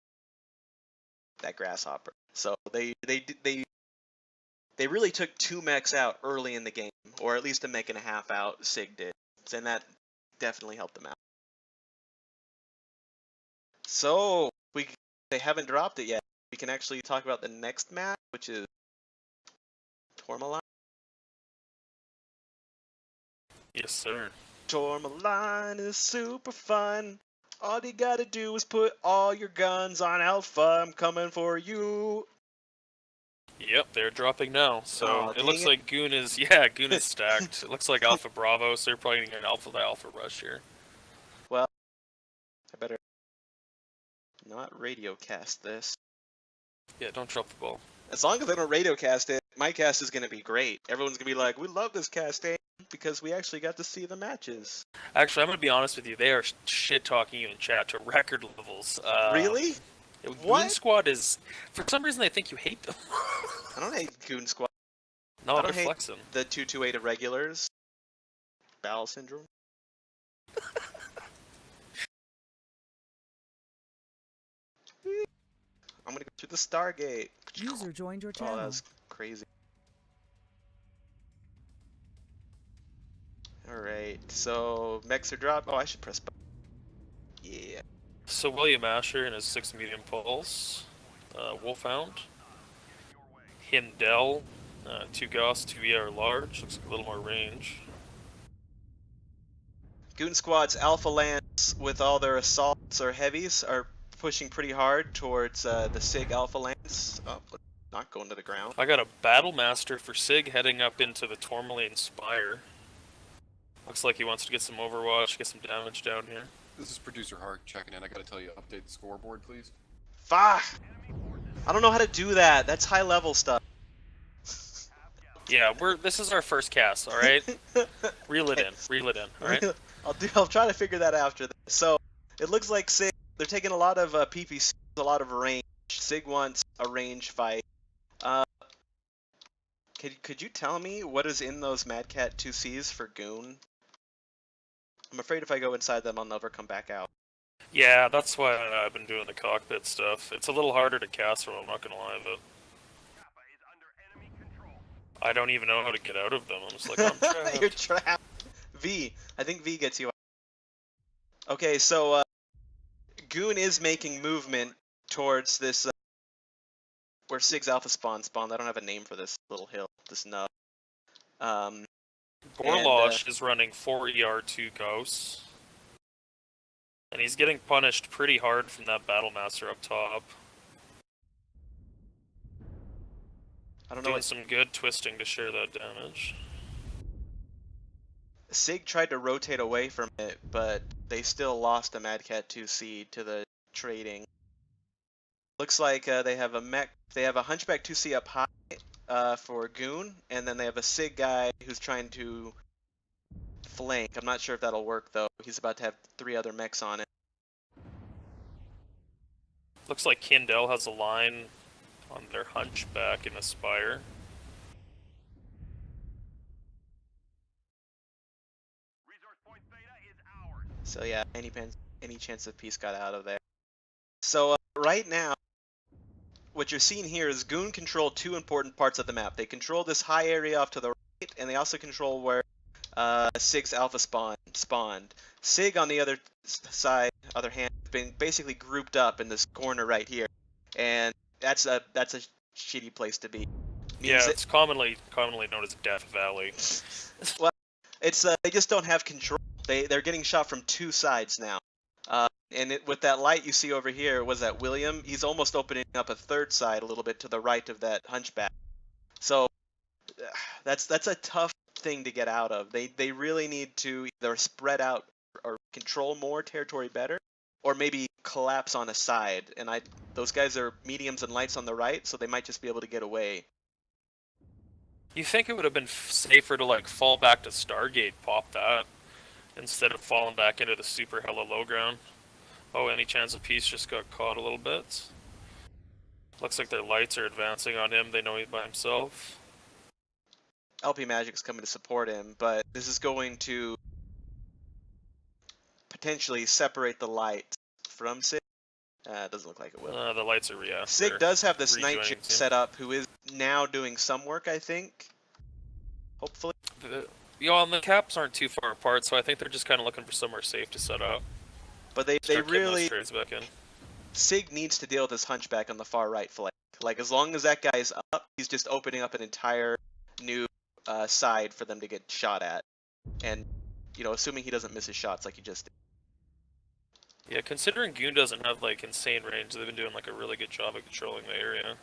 that grasshopper. So they really took 2 mechs out early in the game, or at least a mech and a half out. SIG did, and that definitely helped them out. So they haven't dropped it yet. We can actually talk about the next match, which is Tourmaline. Yes, sir. Tourmaline is super fun. All you gotta do is put all your guns on Alpha. I'm coming for you. Yep, they're dropping now. So Oh, it looks like Goon is stacked. It looks like Alpha Bravo, so they're probably going to get an Alpha to Alpha rush here. Well, I better not radio cast this. Yeah, don't drop the ball. As long as I don't radio cast it, my cast is gonna be great. Everyone's gonna be like, "We love this casting," because we actually got to see the matches. Actually, I'm going to be honest with you. They are shit talking you in chat to record levels. Really? Goon Squad is, for some reason, I think you hate them. I don't hate Goon Squad. No, I they're don't hate flexing. the 228 irregulars. Bowel syndrome. I'm gonna go through the Stargate. User joined your Oh, channel. that's crazy. Alright, so mechs are dropped. Oh, I should press button. Yeah. So William Asher and his 6 medium pulse, Wolfhound, Hindell, 2 Gauss, 2 ER large, looks like a little more range. Goon Squad's Alpha Lance, with all their assaults or heavies, are pushing pretty hard towards the SIG Alpha Lance. Oh, not going to the ground. I got a Battle Master for SIG heading up into the Tourmaline Spire. Looks like he wants to get some Overwatch, get some damage down here. This is Producer Hark checking in. I gotta tell you, update the scoreboard, please. Fuck! I don't know how to do that. That's high level stuff. Yeah, this is our first cast, alright? Reel it in, alright? I'll try to figure that out after this. So, It looks like SIG, they're taking a lot of PPC, a lot of range. SIG wants a range fight. Could you tell me what is in those Mad Cat 2Cs for Goon? I'm afraid if I go inside them, I'll never come back out. Yeah, that's why I've been doing the cockpit stuff. It's a little harder to cast from, I'm not gonna lie, but Kappa is under enemy control. I don't even know how to get out of them. I'm just like, I'm trapped. You're trapped. V. I think V gets you out. Okay, so Goon is making movement towards this where SIG's alpha spawned. I don't have a name for this little hill, this nub. Borlosh is running 4 ER2 ghosts. And he's getting punished pretty hard from that Battlemaster up top. I don't know Doing what some good twisting to share that damage. SIG tried to rotate away from it, but they still lost a Mad Cat 2C to the trading. Looks like they have a mech. They have a Hunchback 2C up high for Goon, and then they have a SIG guy who's trying to flank. I'm not sure if that'll work though. He's about to have 3 other mechs on it. Looks like Kindle has a line on their Hunchback and Aspire. Resource point Theta is ours. So yeah, any chance of peace got out of there. So right now, what you're seeing here is Goon control 2 important parts of the map. They control this high area off to the right, and they also control where SIG's alpha spawned. SIG on the other hand, has been basically grouped up in this corner right here, and that's a shitty place to be. Yeah, it's commonly known as Death Valley. Well, it's they just don't have control. They're getting shot from 2 sides now. And with that light you see over here, was that William? He's almost opening up a 3rd side a little bit to the right of that Hunchback. So that's a tough thing to get out of. They really need to either spread out or control more territory better, or maybe collapse on a side. And those guys are mediums and lights on the right, so they might just be able to get away. You think it would have been safer to like fall back to Stargate, pop that, instead of falling back into the super hella low ground? Oh, any chance of peace just got caught a little bit. Looks like their lights are advancing on him. They know he's by himself. LP Magic's coming to support him, but this is going to potentially separate the light from SIG. It doesn't look like it will. The lights are reactive. SIG does have this Night rejoining Jig team. set up, who is now doing some work, I think. Hopefully. And the caps aren't too far apart, so I think they're just kind of looking for somewhere safe to set up. But they Start getting those really... trades back in. SIG needs to deal with this Hunchback on the far right flank. Like, as long as that guy's up, he's just opening up an entire new side for them to get shot at. And, you know, assuming he doesn't miss his shots like he just did. Yeah, considering Goon doesn't have like insane range, they've been doing like a really good job of controlling the area.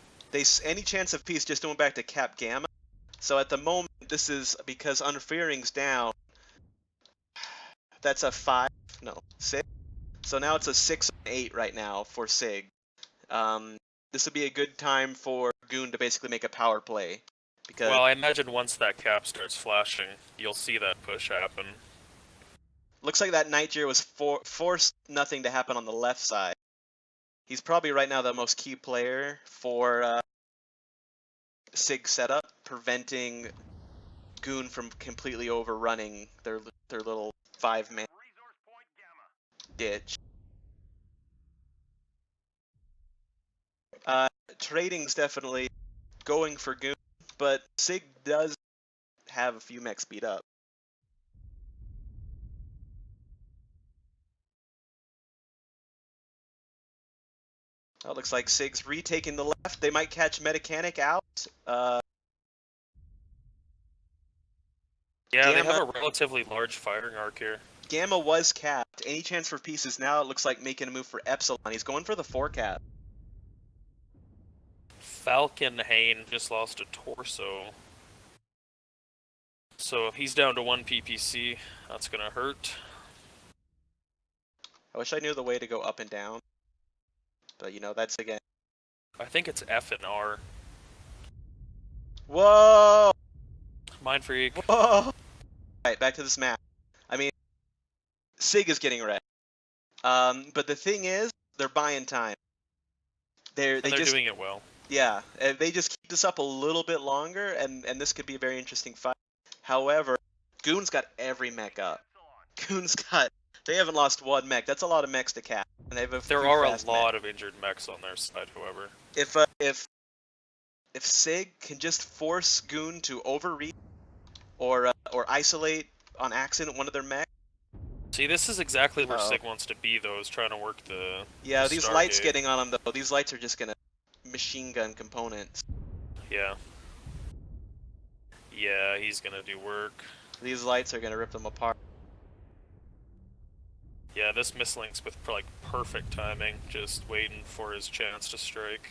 Any chance of peace just going back to Cap Gamma. So at the moment, this is because Unfearing's down. That's a 5, no, 6. So now it's a 6 and 8 right now for SIG. This would be a good time for Goon to basically make a power play. Because Well, I imagine once that cap starts flashing, you'll see that push happen. looks like that Nightjar was forced nothing to happen on the left side. He's probably right now the most key player for SIG setup, preventing Goon from completely overrunning their little 5-man Resource point Gamma. ditch. Trading's definitely going for Goon, but SIG does have a few mechs beat up. Oh, looks like SIG's retaking the left. They might catch Metacanic out. Yeah, they Gamma- have a relatively large firing arc here. Gamma was capped. Any chance for pieces now? It looks like making a move for Epsilon. He's going for the 4 cap. Falcon Hain just lost a torso. So he's down to 1 PPC. That's gonna hurt. I wish I knew the way to go up and down. But, you know, that's again... I think it's F and R. Whoa! Mind Freak. Whoa! Alright, back to this map. I mean, SIG is getting wrecked. But the thing is, they're buying time. They And they're just doing it well. yeah, they just keep this up a little bit longer, and this could be a very interesting fight. However, Goons got every mech up. Goons got they haven't lost one mech. That's a lot of mechs to cap, and they have a There few are a fast lot mechs. of injured mechs on their side, however. If SIG can just force Goon to overreach or isolate on accident one of their mechs. See, this is exactly where Uh-oh. SIG wants to be, though, is trying to work the Yeah, the these lights Stargate. getting on them though. These lights are just gonna machine gun components. Yeah. Yeah, he's gonna do work. These lights are gonna rip them apart. Yeah, this mislink's with like perfect timing, just waiting for his chance to strike.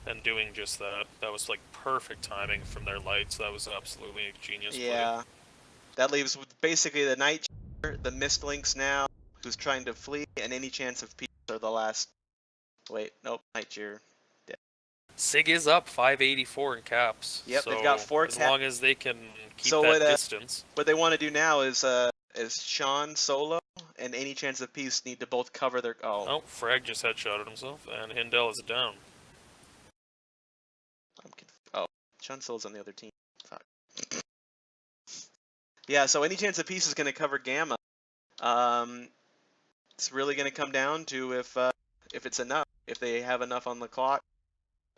And doing just that. That was like perfect timing from their lights. That was absolutely a genius play. Yeah, that leaves with basically the Night Cheer, the Mist Lynx now, who's trying to flee, and any chance of peace are the last. Wait, nope, Night Cheer. SIG is up 584 in caps. Yep, so they've got 4 as cap. long as they can keep So that what, distance. What they want to do now is Sean solo, and any chance of peace need to both cover their. Oh, Frag just headshotted himself, and Hindel is down. Oh, Sean Solo's on the other team. Fuck. Yeah, so any chance of peace is going to cover Gamma. It's really going to come down to if it's enough, if they have enough on the clock.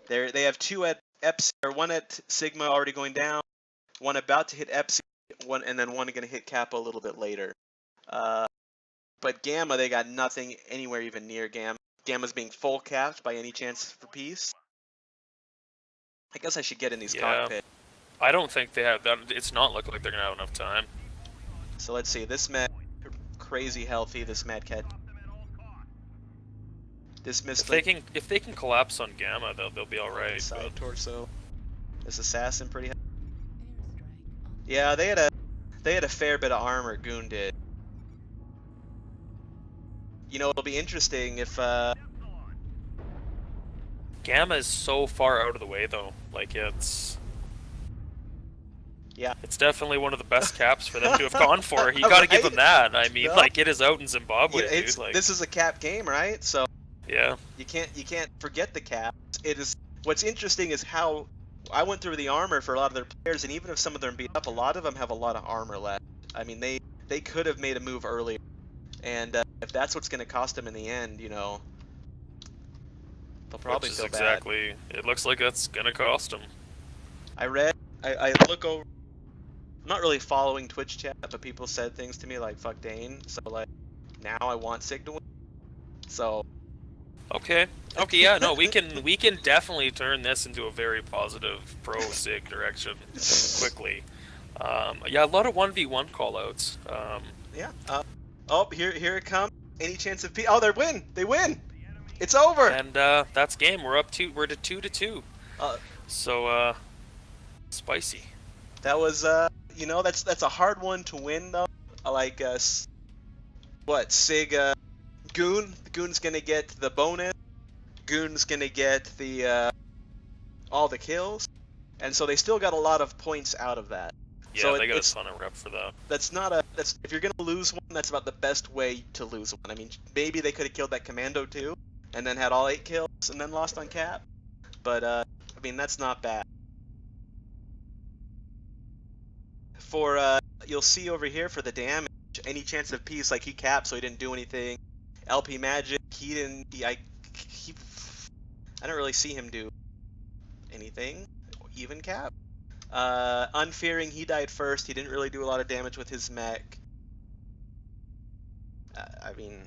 They have 2 at Epsi, or 1 at Sigma already going down, 1 about to hit Epsi, and then 1 going to hit Kappa a little bit later. But Gamma, they got nothing anywhere even near Gamma. Gamma's being full capped by any chance for peace. I guess I should get in these cockpits. I don't think they have that. It's not looking like they're gonna have enough time. So let's see. This Mad, crazy healthy. This Mad Cat. This Mist. If they can collapse on Gamma, they'll be all right. Side But torso. This assassin pretty. Yeah, they had a fair bit of armor. Goon did. You know, it'll be interesting if Gamma is so far out of the way, though. Like it's. Yeah. It's definitely one of the best caps for them to have gone for. You got to give them that. I mean, No. like it is out in Zimbabwe, yeah, dude. Like this is a cap game, right? So yeah. you can't forget the cap. It is. What's interesting is how I went through the armor for a lot of their players, and even if some of them beat up, a lot of them have a lot of armor left. I mean, they could have made a move earlier, and if that's what's going to cost them in the end, you know, they'll probably Which is feel exactly. bad. It looks like that's gonna cost them. I look over. I'm not really following Twitch chat, but people said things to me like "fuck Dane," so like now I want SIG to win. So Okay. Okay. Yeah. No. We can definitely turn this into a very positive pro SIG direction quickly. Yeah. A lot of 1v1 callouts. yeah. Oh, here it comes. Any chance of peace? Oh, they win. It's over. And that's game. We're to 2-2. So spicy. That was you know, that's a hard one to win though. Like SIG Goon's gonna get the bonus. Goon's gonna get the all the kills, and so they still got a lot of points out of that. Yeah, so they got a ton of rep for that. That's if you're gonna lose one, that's about the best way to lose one. I mean, maybe they could have killed that commando too, and then had all 8 kills and then lost on cap. But I mean, that's not bad. For you'll see over here for the damage, any chance of peace, like he capped, so he didn't do anything. LP Magic, I don't really see him do anything. Even cap. Unfearing, he died first. He didn't really do a lot of damage with his mech. I mean,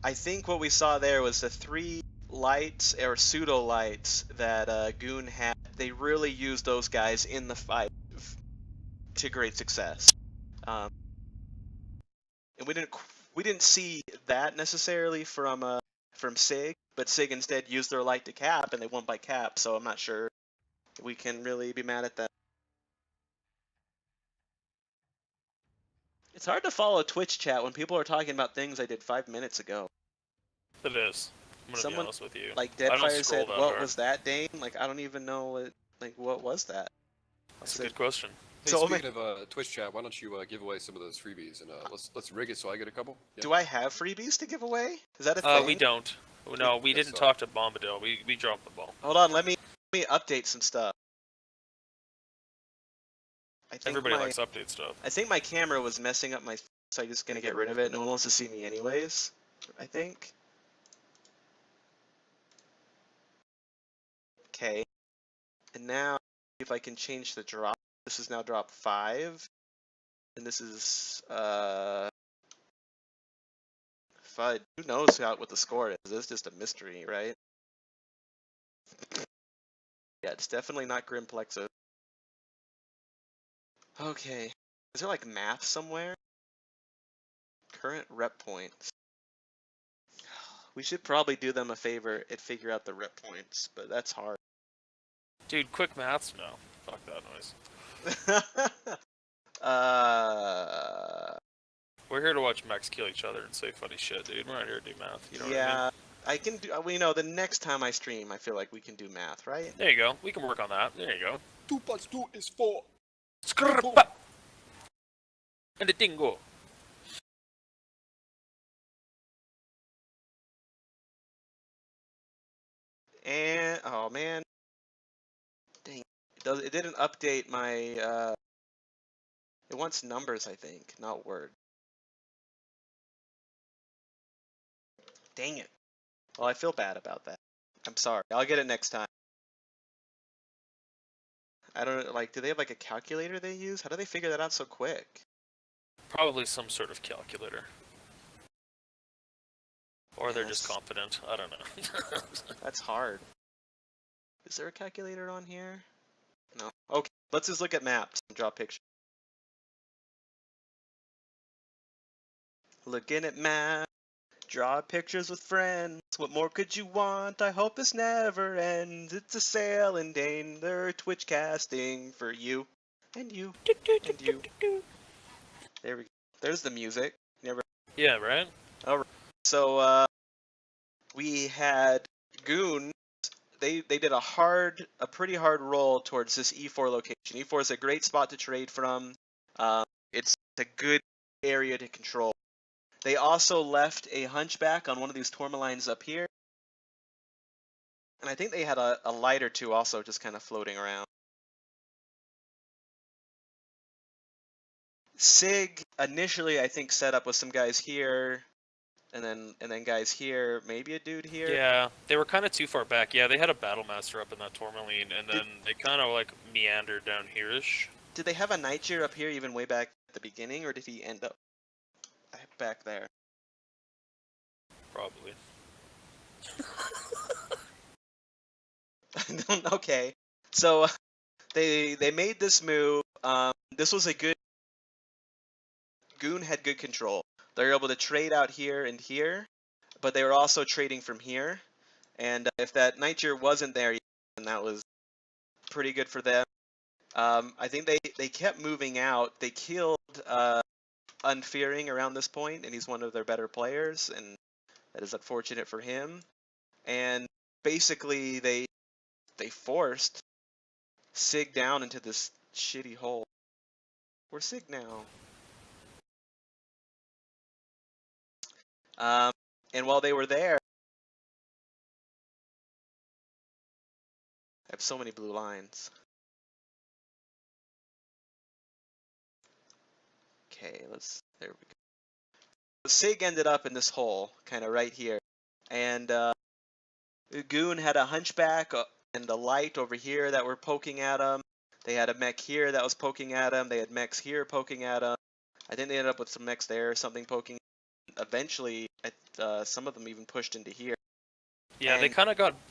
I think what we saw there was the 3 lights or pseudo lights that Goon had. They really used those guys in the fight to great success. And we didn't see that necessarily from SIG, but SIG instead used their light to cap, and they won by cap. So I'm not sure we can really be mad at that. It's hard to follow Twitch chat when people are talking about things I did 5 minutes ago. It is. I'm gonna be Someone honest with you. like I don't Deadfire scroll said, that "What hard. was that, Dane?" Like I don't even know what was that. That's a good question. Hey, So speaking of Twitch chat, why don't you give away some of those freebies and let's rig it so I get a couple. Yeah. do I have freebies to give away? Is that a thing? We don't. No, we Guess didn't so. talk to Bombadil. We dropped the ball. Hold on, let me update some stuff. I think Everybody likes update stuff. I think my camera was messing up my, so I'm just gonna get rid of it. No one wants to see me anyways, I think. Okay. And now, if I can change the drop, this is now drop 5. And this is, FUD. Who knows what the score is? This is just a mystery, right? Yeah, it's definitely not Grimplexus. Okay. Is there like math somewhere? Current rep points. We should probably do them a favor and figure out the rep points, but that's hard. Dude, quick maths? No. Fuck that noise. We're here to watch mechs kill each other and say funny shit, dude. We're not here to do math. You know what I mean? yeah, I can do. We know the next time I stream, I feel like we can do math, right? There you go. We can work on that. There you go. 2 plus 2 is 4. Skrrrpa! And the dingo. And oh man, dang, it didn't update my. It wants numbers, I think, not word. Dang it. Well, I feel bad about that. I'm sorry. I'll get it next time. I don't like. Do they have like a calculator they use? How do they figure that out so quick? Probably some sort of calculator. Or they're just Yes. confident. I don't know. That's hard. Is there a calculator on here? No. Okay, let's just look at maps and draw pictures. Looking at maps, draw pictures with friends. What more could you want? I hope this never ends. It's a sale in Dane. They're Twitch casting for you. And you. And you. There we go. There's the music. Never. Yeah, right? So, we had Goons. They did a pretty hard roll towards this E4 location. E4 is a great spot to trade from. It's a good area to control. They also left a hunchback on one of these tourmalines up here. And I think they had a light or two also just kind of floating around. SIG initially, I think, set up with some guys here, and then guys here, maybe a dude here. Yeah, they were kind of too far back. Yeah, they had a battle master up in that tourmaline, and then they kind of like meandered down here-ish. Did they have a Nightjar up here even way back at the beginning, or did he end up back there? Probably. Okay, so they made this move. This was a good. Goon had good control. They were able to trade out here and here, but they were also trading from here. And if that Nightjar wasn't there, then that was pretty good for them. I think they kept moving out. They killed Unfearing around this point, and he's one of their better players, and that is unfortunate for him. And basically, they forced SIG down into this shitty hole. Where's SIG now? And while they were there, I have so many blue lines. Okay, there we go. SIG ended up in this hole, kind of right here. And Goon had a hunchback and a light over here that were poking at him. They had a mech here that was poking at him. They had mechs here poking at him. I think they ended up with some mechs there, something poking. Eventually, some of them even pushed into here. Yeah, And they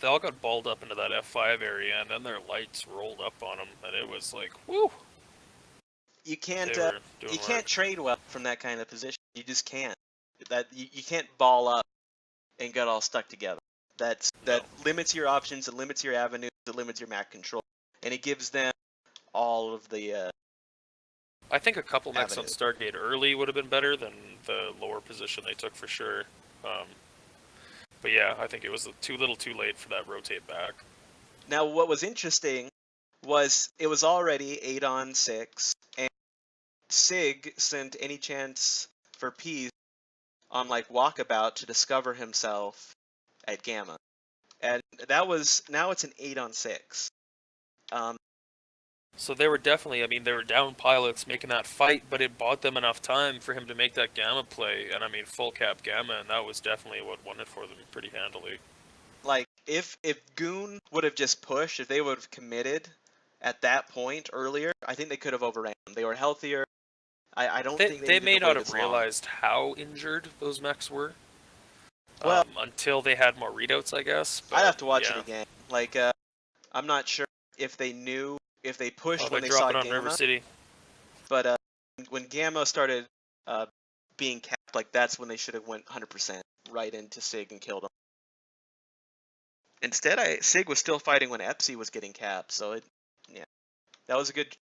all got balled up into that F5 area, and then their lights rolled up on them, and it was like, woo! You can't They were doing you can't work. trade well from that kind of position. You just can't. You can't ball up and get all stuck together. That limits your options, it limits your avenues, it limits your map control, and it gives them all of the. I think a couple mechs on Avenue. Stargate early would have been better than the lower position they took for sure. But yeah, I think it was too little too late for that rotate back. Now, what was interesting was it was already 8-on-6, and SIG sent any chance for peace on like Walkabout to discover himself at Gamma, and that was now it's an 8-on-6. So they were definitely, I mean, they were down pilots making that fight, but it bought them enough time for him to make that Gamma play, and I mean, full cap Gamma, and that was definitely what won it for them pretty handily. Like if Goon would have just pushed, if they would have committed at that point earlier, I think they could have overran them. They were healthier. I don't think They needed may to not wait have as long. realized how injured those mechs were. Well- Until they had more readouts, I guess. I'd have to watch yeah. it again. Like I'm not sure if they knew if they pushed Oh, when they're they saw dropping on Gamma, River City. but when Gamma started being capped, like that's when they should have went 100% right into SIG and killed him. Instead, SIG was still fighting when Epsi was getting capped, so that was good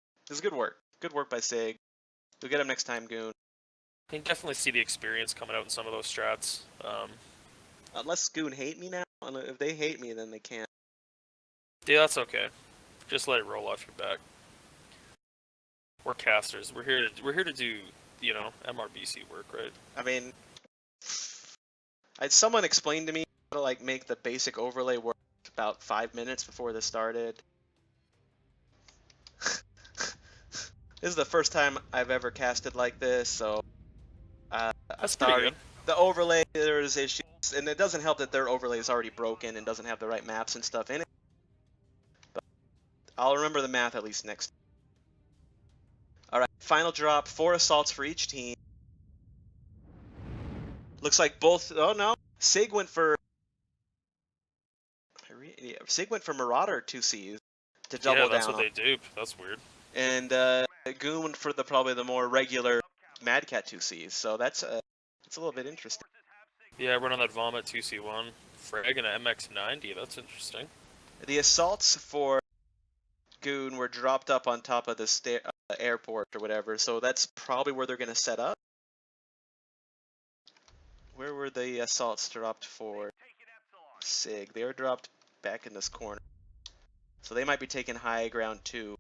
work. Good work by SIG. We'll get him next time, Goon. You can definitely see the experience coming out in some of those strats. Unless Goon hate me now. If they hate me, then they can't. Yeah, that's okay. Just let it roll off your back. We're casters. We're here to do, you know, MRBC work, right? I mean, someone explained to me how to like make the basic overlay work about 5 minutes before this started. This is the first time I've ever casted like this, so That's pretty sorry. good. The overlay, there's issues, and it doesn't help that their overlay is already broken and doesn't have the right maps and stuff in it. But I'll remember the math at least next time. Alright, final drop, 4 assaults for each team. Looks like both, oh no, SIG went for Marauder 2Cs to double Yeah, down that's what on. they do. That's weird. And Goon went for probably the more regular Mad Cat 2Cs, so it's a little bit interesting. Yeah, run on that Vomit 2C1. Frag and an MX90, that's interesting. The assaults for Goon were dropped up on top of the airport or whatever, so that's probably where they're going to set up. Where were the assaults dropped for SIG? They were dropped back in this corner. So they might be taking high ground too.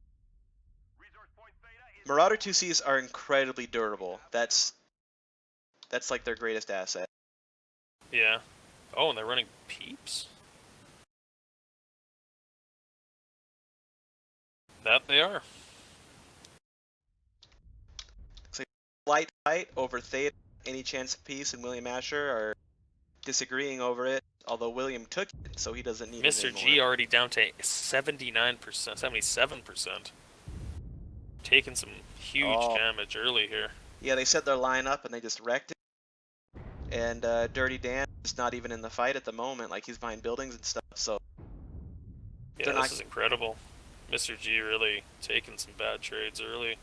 Marauder 2Cs are incredibly durable. That's like their greatest asset. Yeah. Oh, and they're running peeps? That they are. Light fight over Theta, any chance of peace, and William Asher are disagreeing over it. Although William took it, so he doesn't need it Mr. anymore. G already down to 79%, 77%. Taking some huge damage early here. Yeah, they set their line up and they just wrecked it. And Dirty Dan is not even in the fight at the moment. Like, he's behind buildings and stuff, so... Yeah, this is incredible. Mr. G really taking some bad trades early.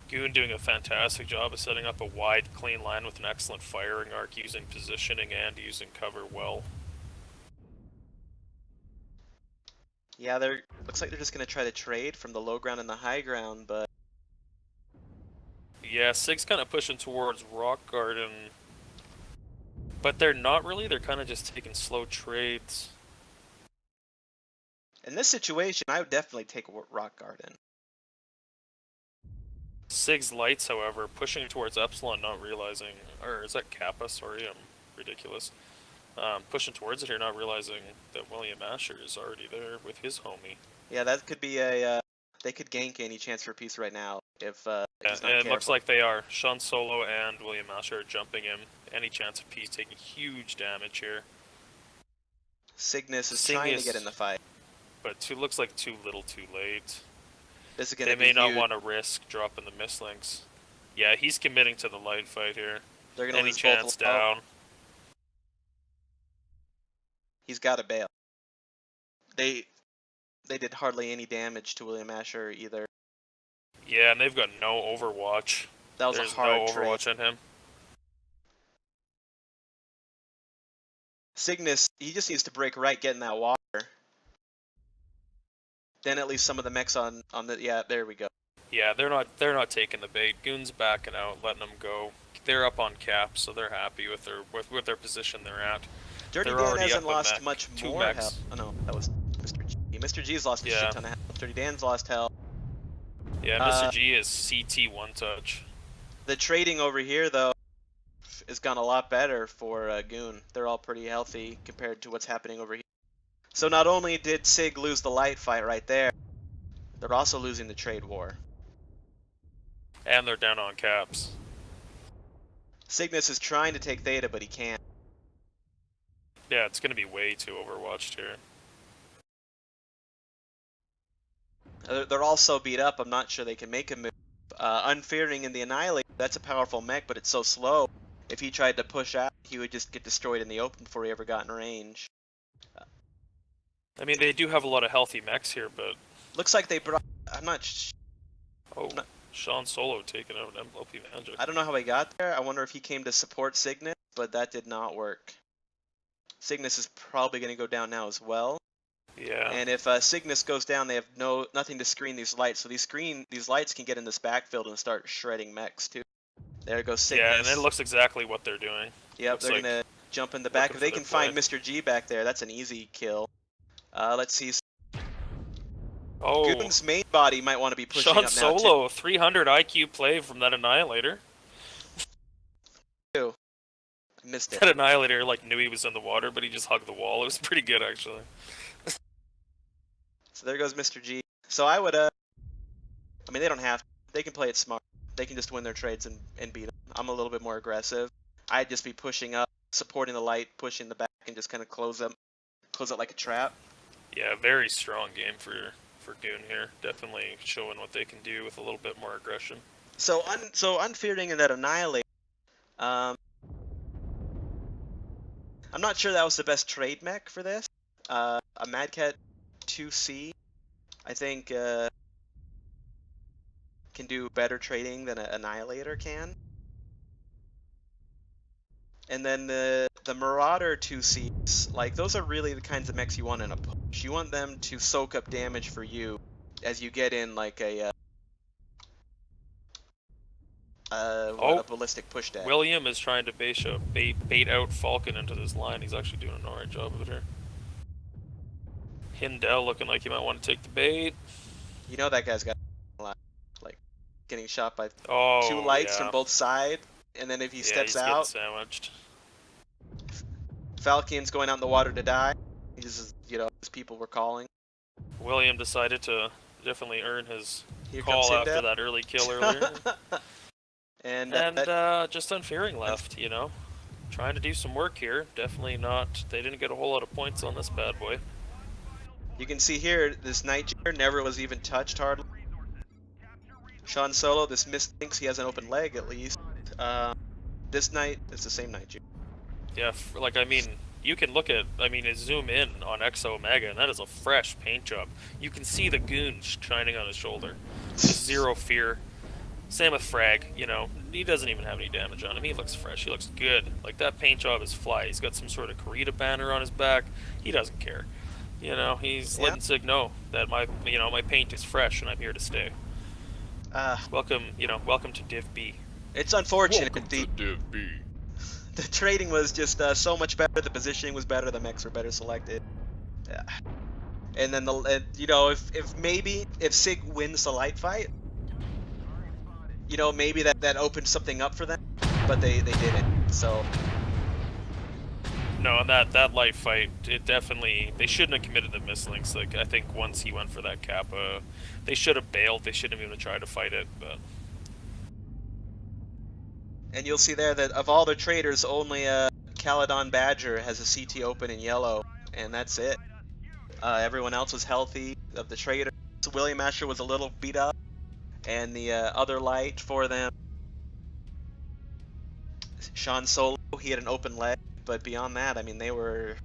Goon doing a fantastic job of setting up a wide, clean line with an excellent firing arc, using positioning and using cover well. Yeah, looks like they're just going to try to trade from the low ground and the high ground, but... Yeah, SIG's kind of pushing towards Rock Garden. But they're not really, they're kind of just taking slow trades. In this situation, I would definitely take Rock Garden. SIG's lights, however, pushing towards Epsilon, not realizing... Or is that Kappa? Sorry, I'm ridiculous. Pushing towards it here, not realizing that William Asher is already there with his homie. Yeah, that could be a... they could gank any chance for peace right now if he's not And it careful. looks like they are. Sean Solo and William Asher are jumping him. Any chance of peace, taking huge damage here. Cygnus is trying to get in the fight. But looks like too little too late. This is gonna They be may not huge. want to risk dropping the mislinks. Yeah, he's committing to the light fight here. They're gonna Any lose chance both of them. down. He's got to bail. They did hardly any damage to William Asher either. Yeah, and they've got no Overwatch. That was There's a hard no trade. Overwatch on him. Cygnus, he just needs to break right, get in that water. Then at least some of the mechs on the... Yeah, there we go. Yeah, they're not taking the bait. Goon's backing out, letting them go. They're up on cap, so they're happy with their position they're at. Dirty They're Dan already hasn't up a lost mech. much 2 more mechs. health. Oh no, that was Mr. G. Mr. G's lost a Yeah. shit ton of health. Sturdy Dan's lost health. Yeah, Mr. G is CT one touch. The trading over here, though, has gone a lot better for Goon. They're all pretty healthy compared to what's happening over here. So not only did SIG lose the light fight right there, they're also losing the trade war. And they're down on caps. Cygnus is trying to take Theta, but he can't. Yeah, it's going to be way too overwatched here. They're all so beat up, I'm not sure they can make a move. Unfearing in the Annihilator, that's a powerful mech, but it's so slow. If he tried to push out, he would just get destroyed in the open before he ever got in range. I mean, they do have a lot of healthy mechs here, but... Looks like they brought... Oh, Sean Solo taking out LP Magic. I don't know how he got there. I wonder if he came to support Cygnus, but that did not work. Cygnus is probably going to go down now as well. Yeah. And if Cygnus goes down, they have nothing to screen these lights. So these lights can get in this backfield and start shredding mechs too. There goes Cygnus. Yeah, and it looks exactly what they're doing. Yep, Looks they're like gonna jump in the back. If they for can the find play. Mr. G back there, that's an easy kill. Let's see. Oh, Goon's main body might want to be pushing Sean up now Solo, 300 IQ play from that Annihilator. too. Missed it. That Annihilator like knew he was in the water, but he just hugged the wall. It was pretty good actually. So there goes Mr. G. So I would I mean, they don't have to. They can play it smart. They can just win their trades and beat them. I'm a little bit more aggressive. I'd just be pushing up, supporting the light, pushing the back, and just kind of close it like a trap. Yeah, very strong game for Goon here. Definitely showing what they can do with a little bit more aggression. So Unfearing in that Annihilate. I'm not sure that was the best trade mech for this. A Mad Cat 2C, I think, can do better trading than an Annihilator can. And then the Marauder 2Cs, like, those are really the kinds of mechs you want in a push. You want them to soak up damage for you as you get in, like, a ballistic push deck. William is trying to bait out Falcon into this line. He's actually doing an alright job of it here. Hindell looking like he might want to take the bait. You know that guy's got a lot, like, getting shot by Oh, two lights yeah. from both sides, and then if he steps he's out, getting sandwiched. Falcon's going out in the water to die. He's, his people were calling. William decided to definitely earn his Here call comes after Hindell. that early kill earlier. and Just Unfearing left, Trying to do some work here. Definitely not. They didn't get a whole lot of points on this bad boy. you can see here, this Nightjar never was even touched hardly. Sean Solo, this Mist thinks he has an open leg at least. This night, it's the same Nightjar. Yeah, you can look at, zoom in on Exo Omega, and that is a fresh paint job. You can see the goon shining on his shoulder. Zero fear. Same with Frag, he doesn't even have any damage on him. He looks fresh, he looks good. Like, that paint job is fly. He's got some sort of Karita banner on his back. He doesn't care. He's letting Sig know that my paint is fresh and I'm here to stay. Welcome to Div B. It's unfortunate. Welcome to Div B. The trading was just so much better. The positioning was better. The mechs were better selected. Yeah. And then if SIG wins the light fight, maybe that opened something up for them, but they didn't. So No, and that light fight, they shouldn't have committed the mislinks. Like, I think once he went for that Kappa, they should have bailed. They shouldn't have even tried to fight it. But and you'll see there that of all the traders, only Caledon Badger has a CT open in yellow, and that's it. Everyone else was healthy of the traders. William Asher was a little beat up, and the other light for them, Sean Solo, he had an open leg, but beyond that, they were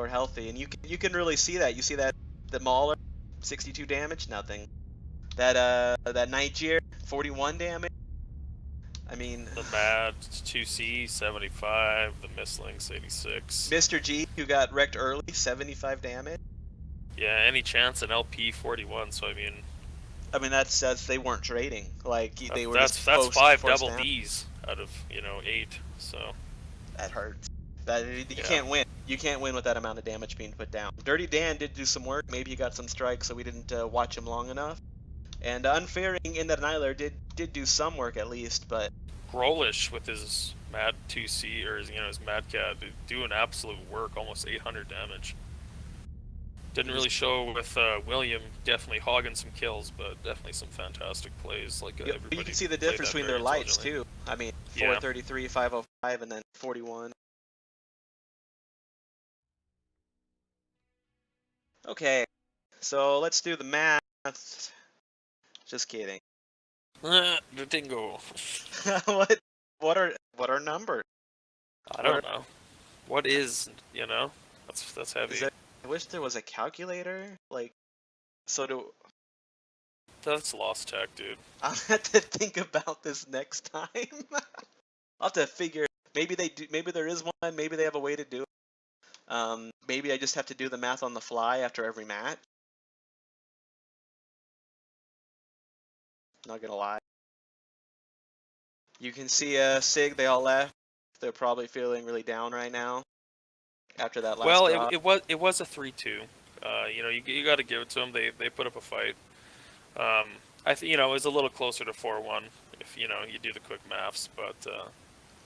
healthy, and you can really see that. You see that the Mauler, 62 damage, nothing. That Nightjar, 41 damage. the Mad 2C 75, the Mislinks 86. Mr. G, who got wrecked early, 75 damage. Yeah, any chance in LP 41. So that's they weren't trading. Like they were. That's just 5 forced double down. Ds out of 8. So That hurts. That you Yeah. can't win. You can't win with that amount of damage being put down. Dirty Dan did do some work. Maybe he got some strikes, so we didn't watch him long enough. And Unfairing in that Annihilator did do some work at least, but Grolish with his Mad 2C or his Mad Cat doing absolute work, almost 800 damage. Didn't really show with William, definitely hogging some kills, but definitely some fantastic plays. Like you everybody can see the played difference that between very their lights intelligently. too. I mean, Yeah. 433, 505, and then 41. Okay, so let's do the math. Just kidding. The dingo. what are numbers? I don't know. What is, That's heavy. I wish there was a calculator. Like, so do That's lost tech, dude. I'll have to think about this next time. I'll have to figure. Maybe they do. Maybe there is one. Maybe they have a way to do it. Maybe I just have to do the math on the fly after every match. Not gonna lie. You can see SIG. They all left. They're probably feeling really down right now after that last Well, drop. it was a 3-2. You got to give it to them. They put up a fight. I think it was a little closer to 4-1 if you do the quick maths, but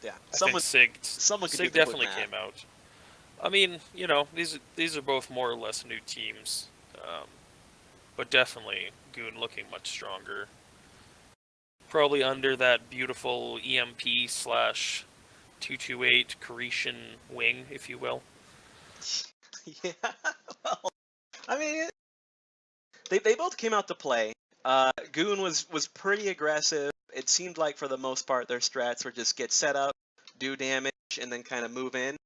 Yeah, I think someone could SIG do the quick definitely math. came out. I mean, these are both more or less new teams, but definitely Goon looking much stronger. Probably under that beautiful EMP / 228 Cretan wing, if you will. Yeah, well, I mean, they both came out to play. Goon was pretty aggressive. It seemed like for the most part their strats were just get set up, do damage, and then kind of move in.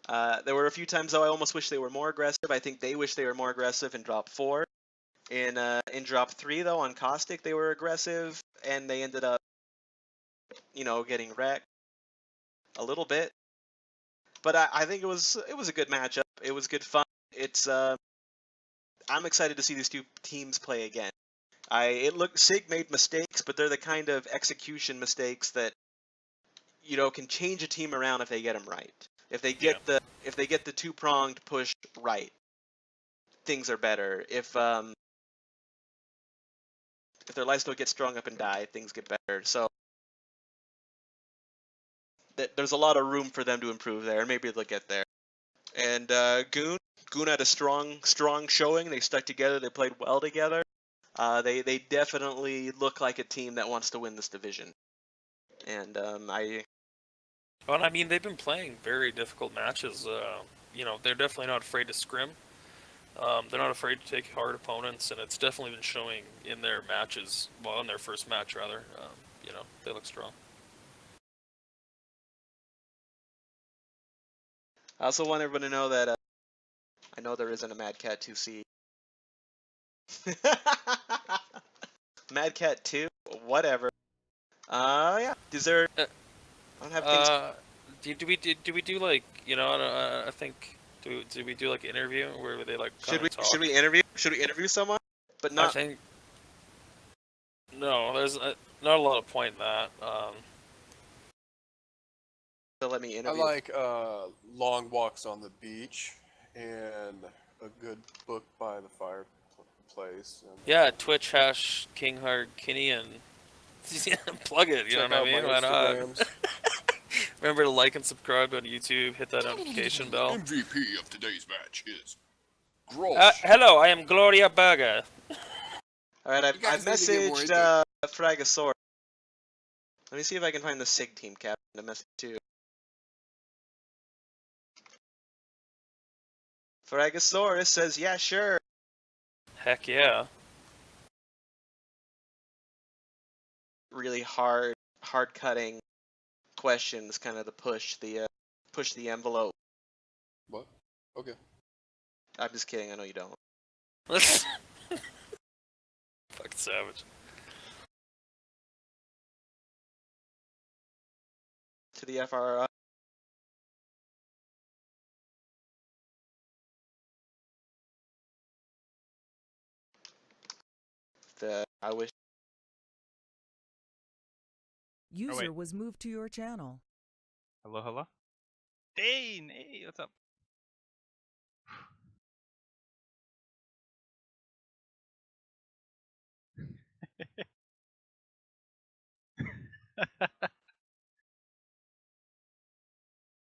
There were a few times though I almost wish they were more aggressive. I think they wish they were more aggressive in drop 4. In drop 3 though on Caustic they were aggressive and they ended up, getting wrecked a little bit. But I think it was a good matchup. It was good fun. It's I'm excited to see these two teams play again. SIG made mistakes, but they're the kind of execution mistakes that can change a team around if they get them right. If they get the 2-pronged push right, things are better. If their lifesteal gets strung up and die, things get better. So there's a lot of room for them to improve there, and maybe they'll get there. And Goon had a strong showing. They stuck together. They played well together. They definitely look like a team that wants to win this division. And Well, I mean, they've been playing very difficult matches. They're definitely not afraid to scrim. They're not afraid to take hard opponents, and it's definitely been showing in their matches. Well, in their first match, rather. They look strong. I also want everyone to know that I know there isn't a Mad Cat 2C. Mad Cat 2, whatever. Yeah. I don't have things. Do we do like I think do we do like an interview where they like Should kind of talk? Should we interview someone? But not. I think no. There's not a lot of point in that. To let me I interview. like long walks on the beach and a good book by the fireplace. And, Yeah, Twitch # Kinghard Kinney and plug it. You know check what I out mean? my Why not? Instagrams. Remember to like and subscribe on YouTube. Hit that notification bell. MVP of today's match is Grolsch. Hello, I am Gloria Berger. All right, You I've guys need to get more messaged into Fragosaurus. Let me see if I can find the SIG team captain to message to. Fragosaurus says, yeah, sure. Heck yeah. Really hard cutting questions, kind of to push the envelope. What? Okay. I'm just kidding. I know you don't. Fucking savage. To the FRI. I wish. User wait. was moved to your channel. Hello, hello? Dane, hey, what's up?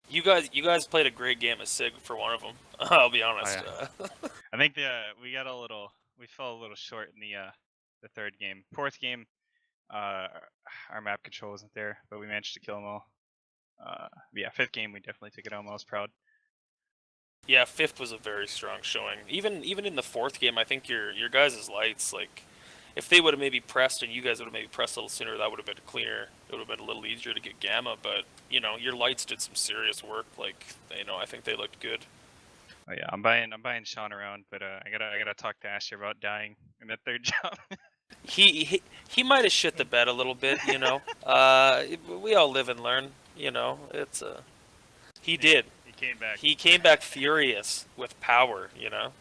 You guys played a great game of SIG for one of them. I'll be honest. yeah. I think we fell a little short in the third game. Fourth game, our map control wasn't there, but we managed to kill them all. Yeah, fifth game we definitely took it home. I was proud. Yeah, fifth was a very strong showing. Even in the fourth game, I think your guys' lights, like, if they would have maybe pressed and you guys would have maybe pressed a little sooner, that would have been cleaner. It would have been a little easier to get Gamma, but you know, your lights did some serious work. Like, you know, I think they looked good. Oh yeah, I'm buying Sean around, but I gotta talk to Asher about dying in that third job. He might have shit the bed a little bit, you know. We all live and learn, you know. It's he did. He came back. He came back furious with power, you know.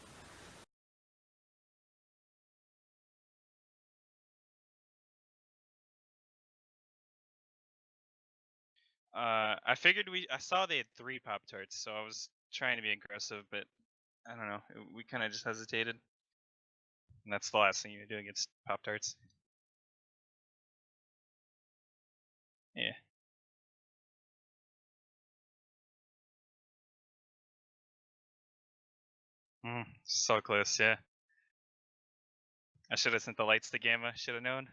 I figured I saw they had 3 Pop-Tarts, so I was trying to be aggressive, but I don't know. We kind of just hesitated. And that's the last thing you do against Pop-Tarts. Yeah. So close, yeah. I should have sent the lights to Gamma, should have known.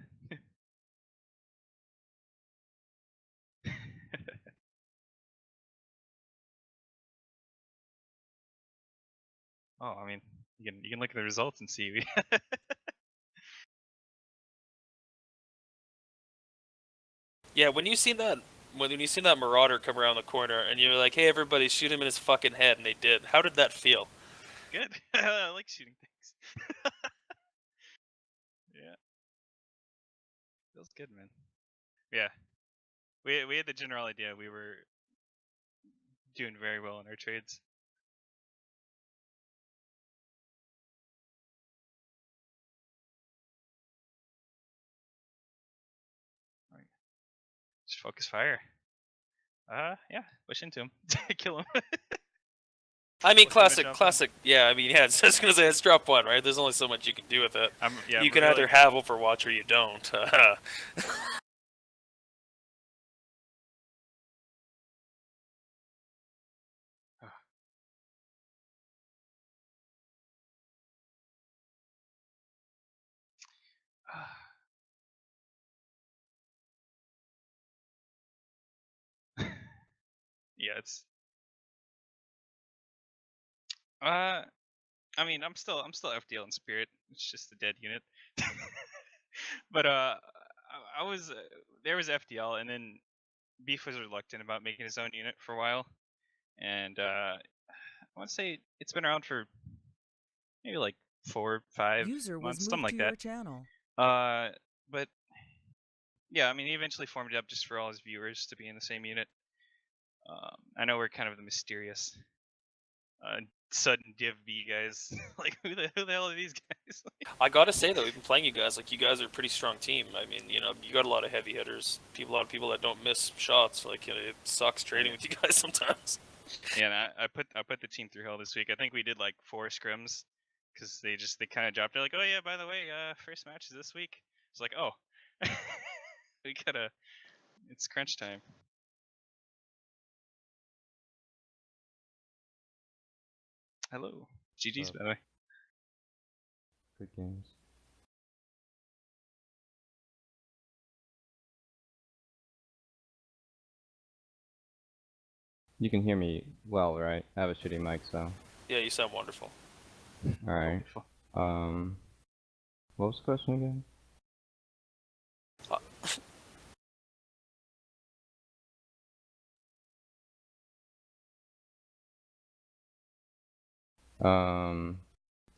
Oh, I mean, you can look at the results and see. Yeah, when you seen that Marauder come around the corner and you were like, "Hey, everybody, shoot him in his fucking head," and they did. How did that feel? Good. I like shooting things. Yeah. Feels good, man. Yeah. We had the general idea we were doing very well in our trades. Right. Just focus fire. Yeah, push into him. Kill him. I mean, Force him to jump in. classic. Yeah, I mean, yeah. It's just gonna say it's drop one, right? There's only so much you can do with it. Yeah, you can either have Overwatch or you don't. Yeah, it's. I mean, I'm still FDL in spirit. It's just a dead unit. But I was there was FDL, and then Beef was reluctant about making his own unit for a while, and I want to say it's been around for maybe like 4, 5 User was months, something moved like to that. your channel. But yeah, I mean, he eventually formed it up just for all his viewers to be in the same unit. I know we're kind of the mysterious sudden Div B guys. Like, who the hell are these guys? I gotta say though, we've been playing you guys. Like, you guys are a pretty strong team. I mean, you know, you got a lot of heavy hitters. A lot of people that don't miss shots. Like, you know, it sucks trading with you guys sometimes. Yeah, and I put the team through hell this week. I think we did like 4 scrims because they kind of dropped it. Like, oh yeah, by the way, first match is this week. It's like, oh, we gotta. It's crunch time. Hello, GG's by the way. Good games. You can hear me well, right? I have a shitty mic, so. Yeah, you sound wonderful. Alright. What was the question again?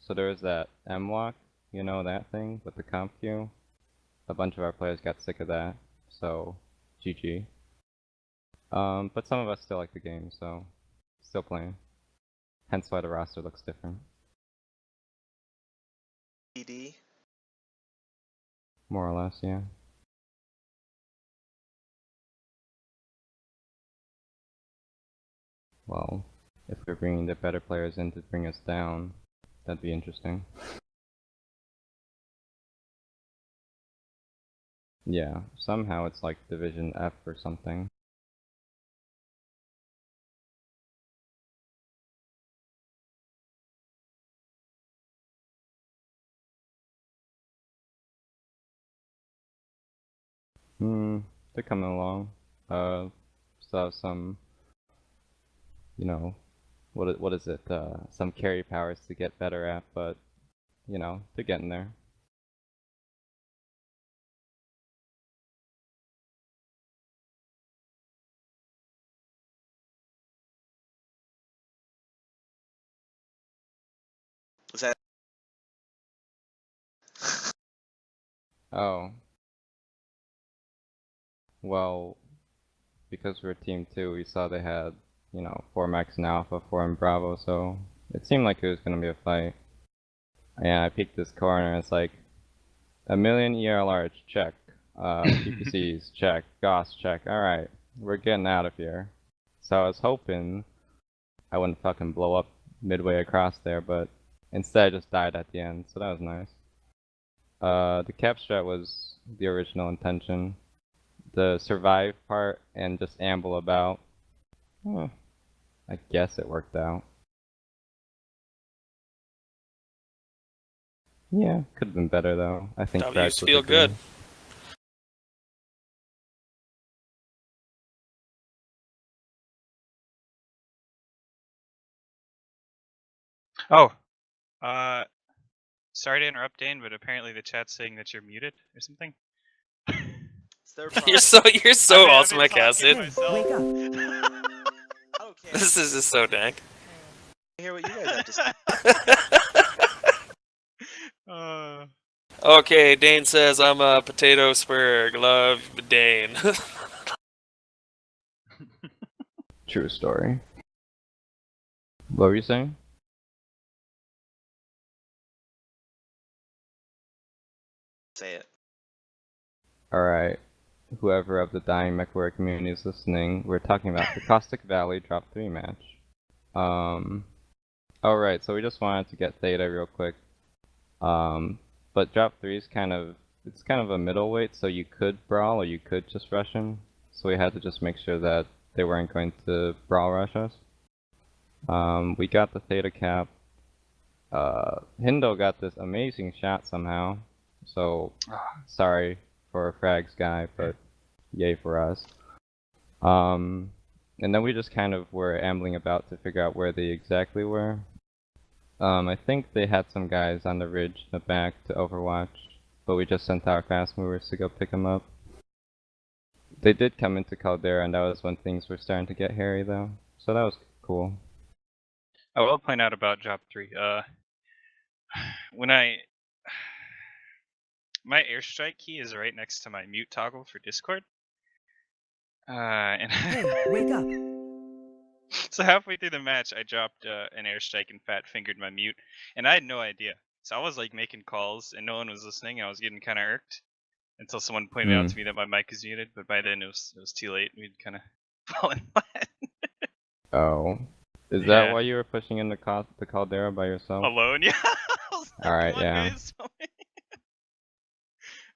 So there was that M-lock, you know, that thing with the comp queue. A bunch of our players got sick of that, so GG. But some of us still like the game, so still playing. Hence why the roster looks different. PD. More or less, yeah. well, if we're bringing the better players in to bring us down, that'd be interesting. Yeah, somehow it's like Division F or something. They're coming along. Still have some, you know, what is it? Some carry powers to get better at, but you know, they're getting there. Was that? Oh, well, because we're Team 2, we saw they had, you know, 4 Max and Alpha, 4 in Bravo, so it seemed like it was gonna be a fight. And I peeked this corner, and it's like, 1,000,000 ELRs, check. PPCs, check. Goss, check. Alright, we're getting out of here. So I was hoping I wouldn't fucking blow up midway across there, but instead I just died at the end, so that was nice. The cap strat was the original intention. The survive part and just amble about, I guess it worked out. Yeah, could have been better though. I think W's feel good. Oh, sorry to interrupt, Dane, but apparently the chat's saying that you're muted or something. It's their problem. You're so I mean, awesome I've at been talking casting. to Hey, myself. wake up. I don't care. This is just so dank. I hear what you guys have to say. Okay, Dane says I'm a potato spurg. Love Dane. True story. What were you saying? Say it. Alright, whoever of the dying MechWarrior community is listening, we're talking about the Caustic Valley Drop 3 match. Alright, so we just wanted to get Theta real quick. But Drop 3 is kind of a middleweight, so you could brawl or you could just rush him. So we had to just make sure that they weren't going to brawl rush us. We got the Theta cap. Hindo got this amazing shot somehow. So, sorry for Frag's guy, but yay for us. And then we just kind of were ambling about to figure out where they exactly were. I think they had some guys on the ridge in the back to overwatch, but we just sent our fast movers to go pick them up. They did come into Caldera, and that was when things were starting to get hairy, though. So that was cool. I will point out about Job 3. When my airstrike key is right next to my mute toggle for Discord. And Hey, wake up. So halfway through the match, I dropped an airstrike and fat fingered my mute, and I had no idea. So I was like making calls, and no one was listening. I was getting kind of irked until someone pointed out to me that my mic is muted. But by then it was too late. We'd kind of fallen flat. Oh. Is that why you were pushing in the Caldera by yourself? Alone, yeah. Alright, yeah.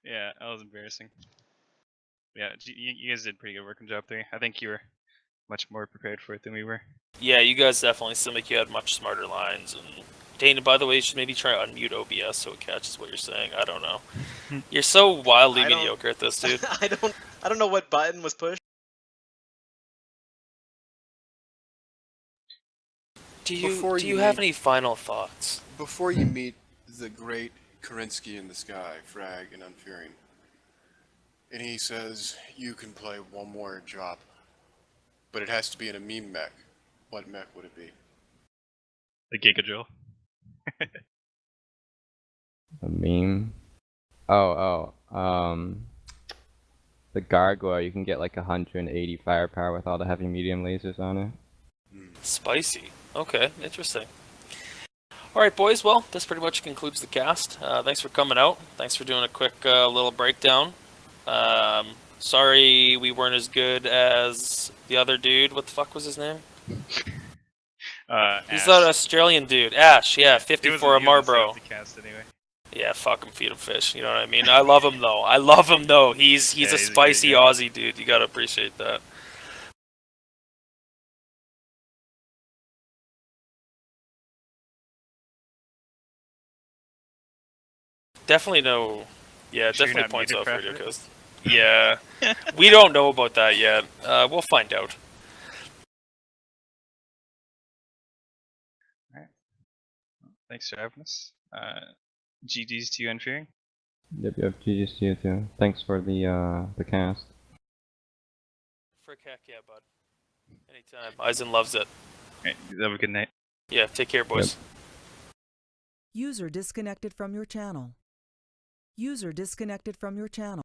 Yeah, that was embarrassing. Yeah, you guys did pretty good work on Job 3. I think you were much more prepared for it than we were. Yeah, you guys definitely seem like you had much smarter lines. And Dana, by the way, you should maybe try to unmute OBS so it catches what you're saying. I don't know. You're so wildly mediocre at this, dude. I don't know what button was pushed. Do you have any final thoughts? Before you meet the great Kerensky in the sky, Frag and Unfearing, and he says, you can play one more job, but it has to be in a meme mech. What mech would it be? The Giga Drill. A meme? The Gargoyle, you can get like 180 firepower with all the heavy medium lasers on it. Spicy. Okay, interesting. Alright, boys, well, this pretty much concludes the cast. Thanks for coming out. Thanks for doing a quick little breakdown. Sorry we weren't as good as the other dude. What the fuck was his name? He's Ash. that Australian dude. Ash, yeah, 50 He for a wasn't set up Marlboro. to cast anyway. Yeah, fuck him, feed him fish. You know what I mean? I love him though. I love him though. He's Yeah, a he's a great spicy guy. Aussie dude. You gotta appreciate that. Definitely no. Yeah, Sure you're definitely not points muted off for Radio after Coast. Yeah, we don't know about that yet. We'll find out. Thanks for having us. GG's to you, Unfearing. Yep, GG's to you too. Thanks for the cast. Frick heck yeah, bud. Anytime. Eisen loves it. Right, have a good night. Yeah, take care, boys. User disconnected from your channel. User disconnected from your channel.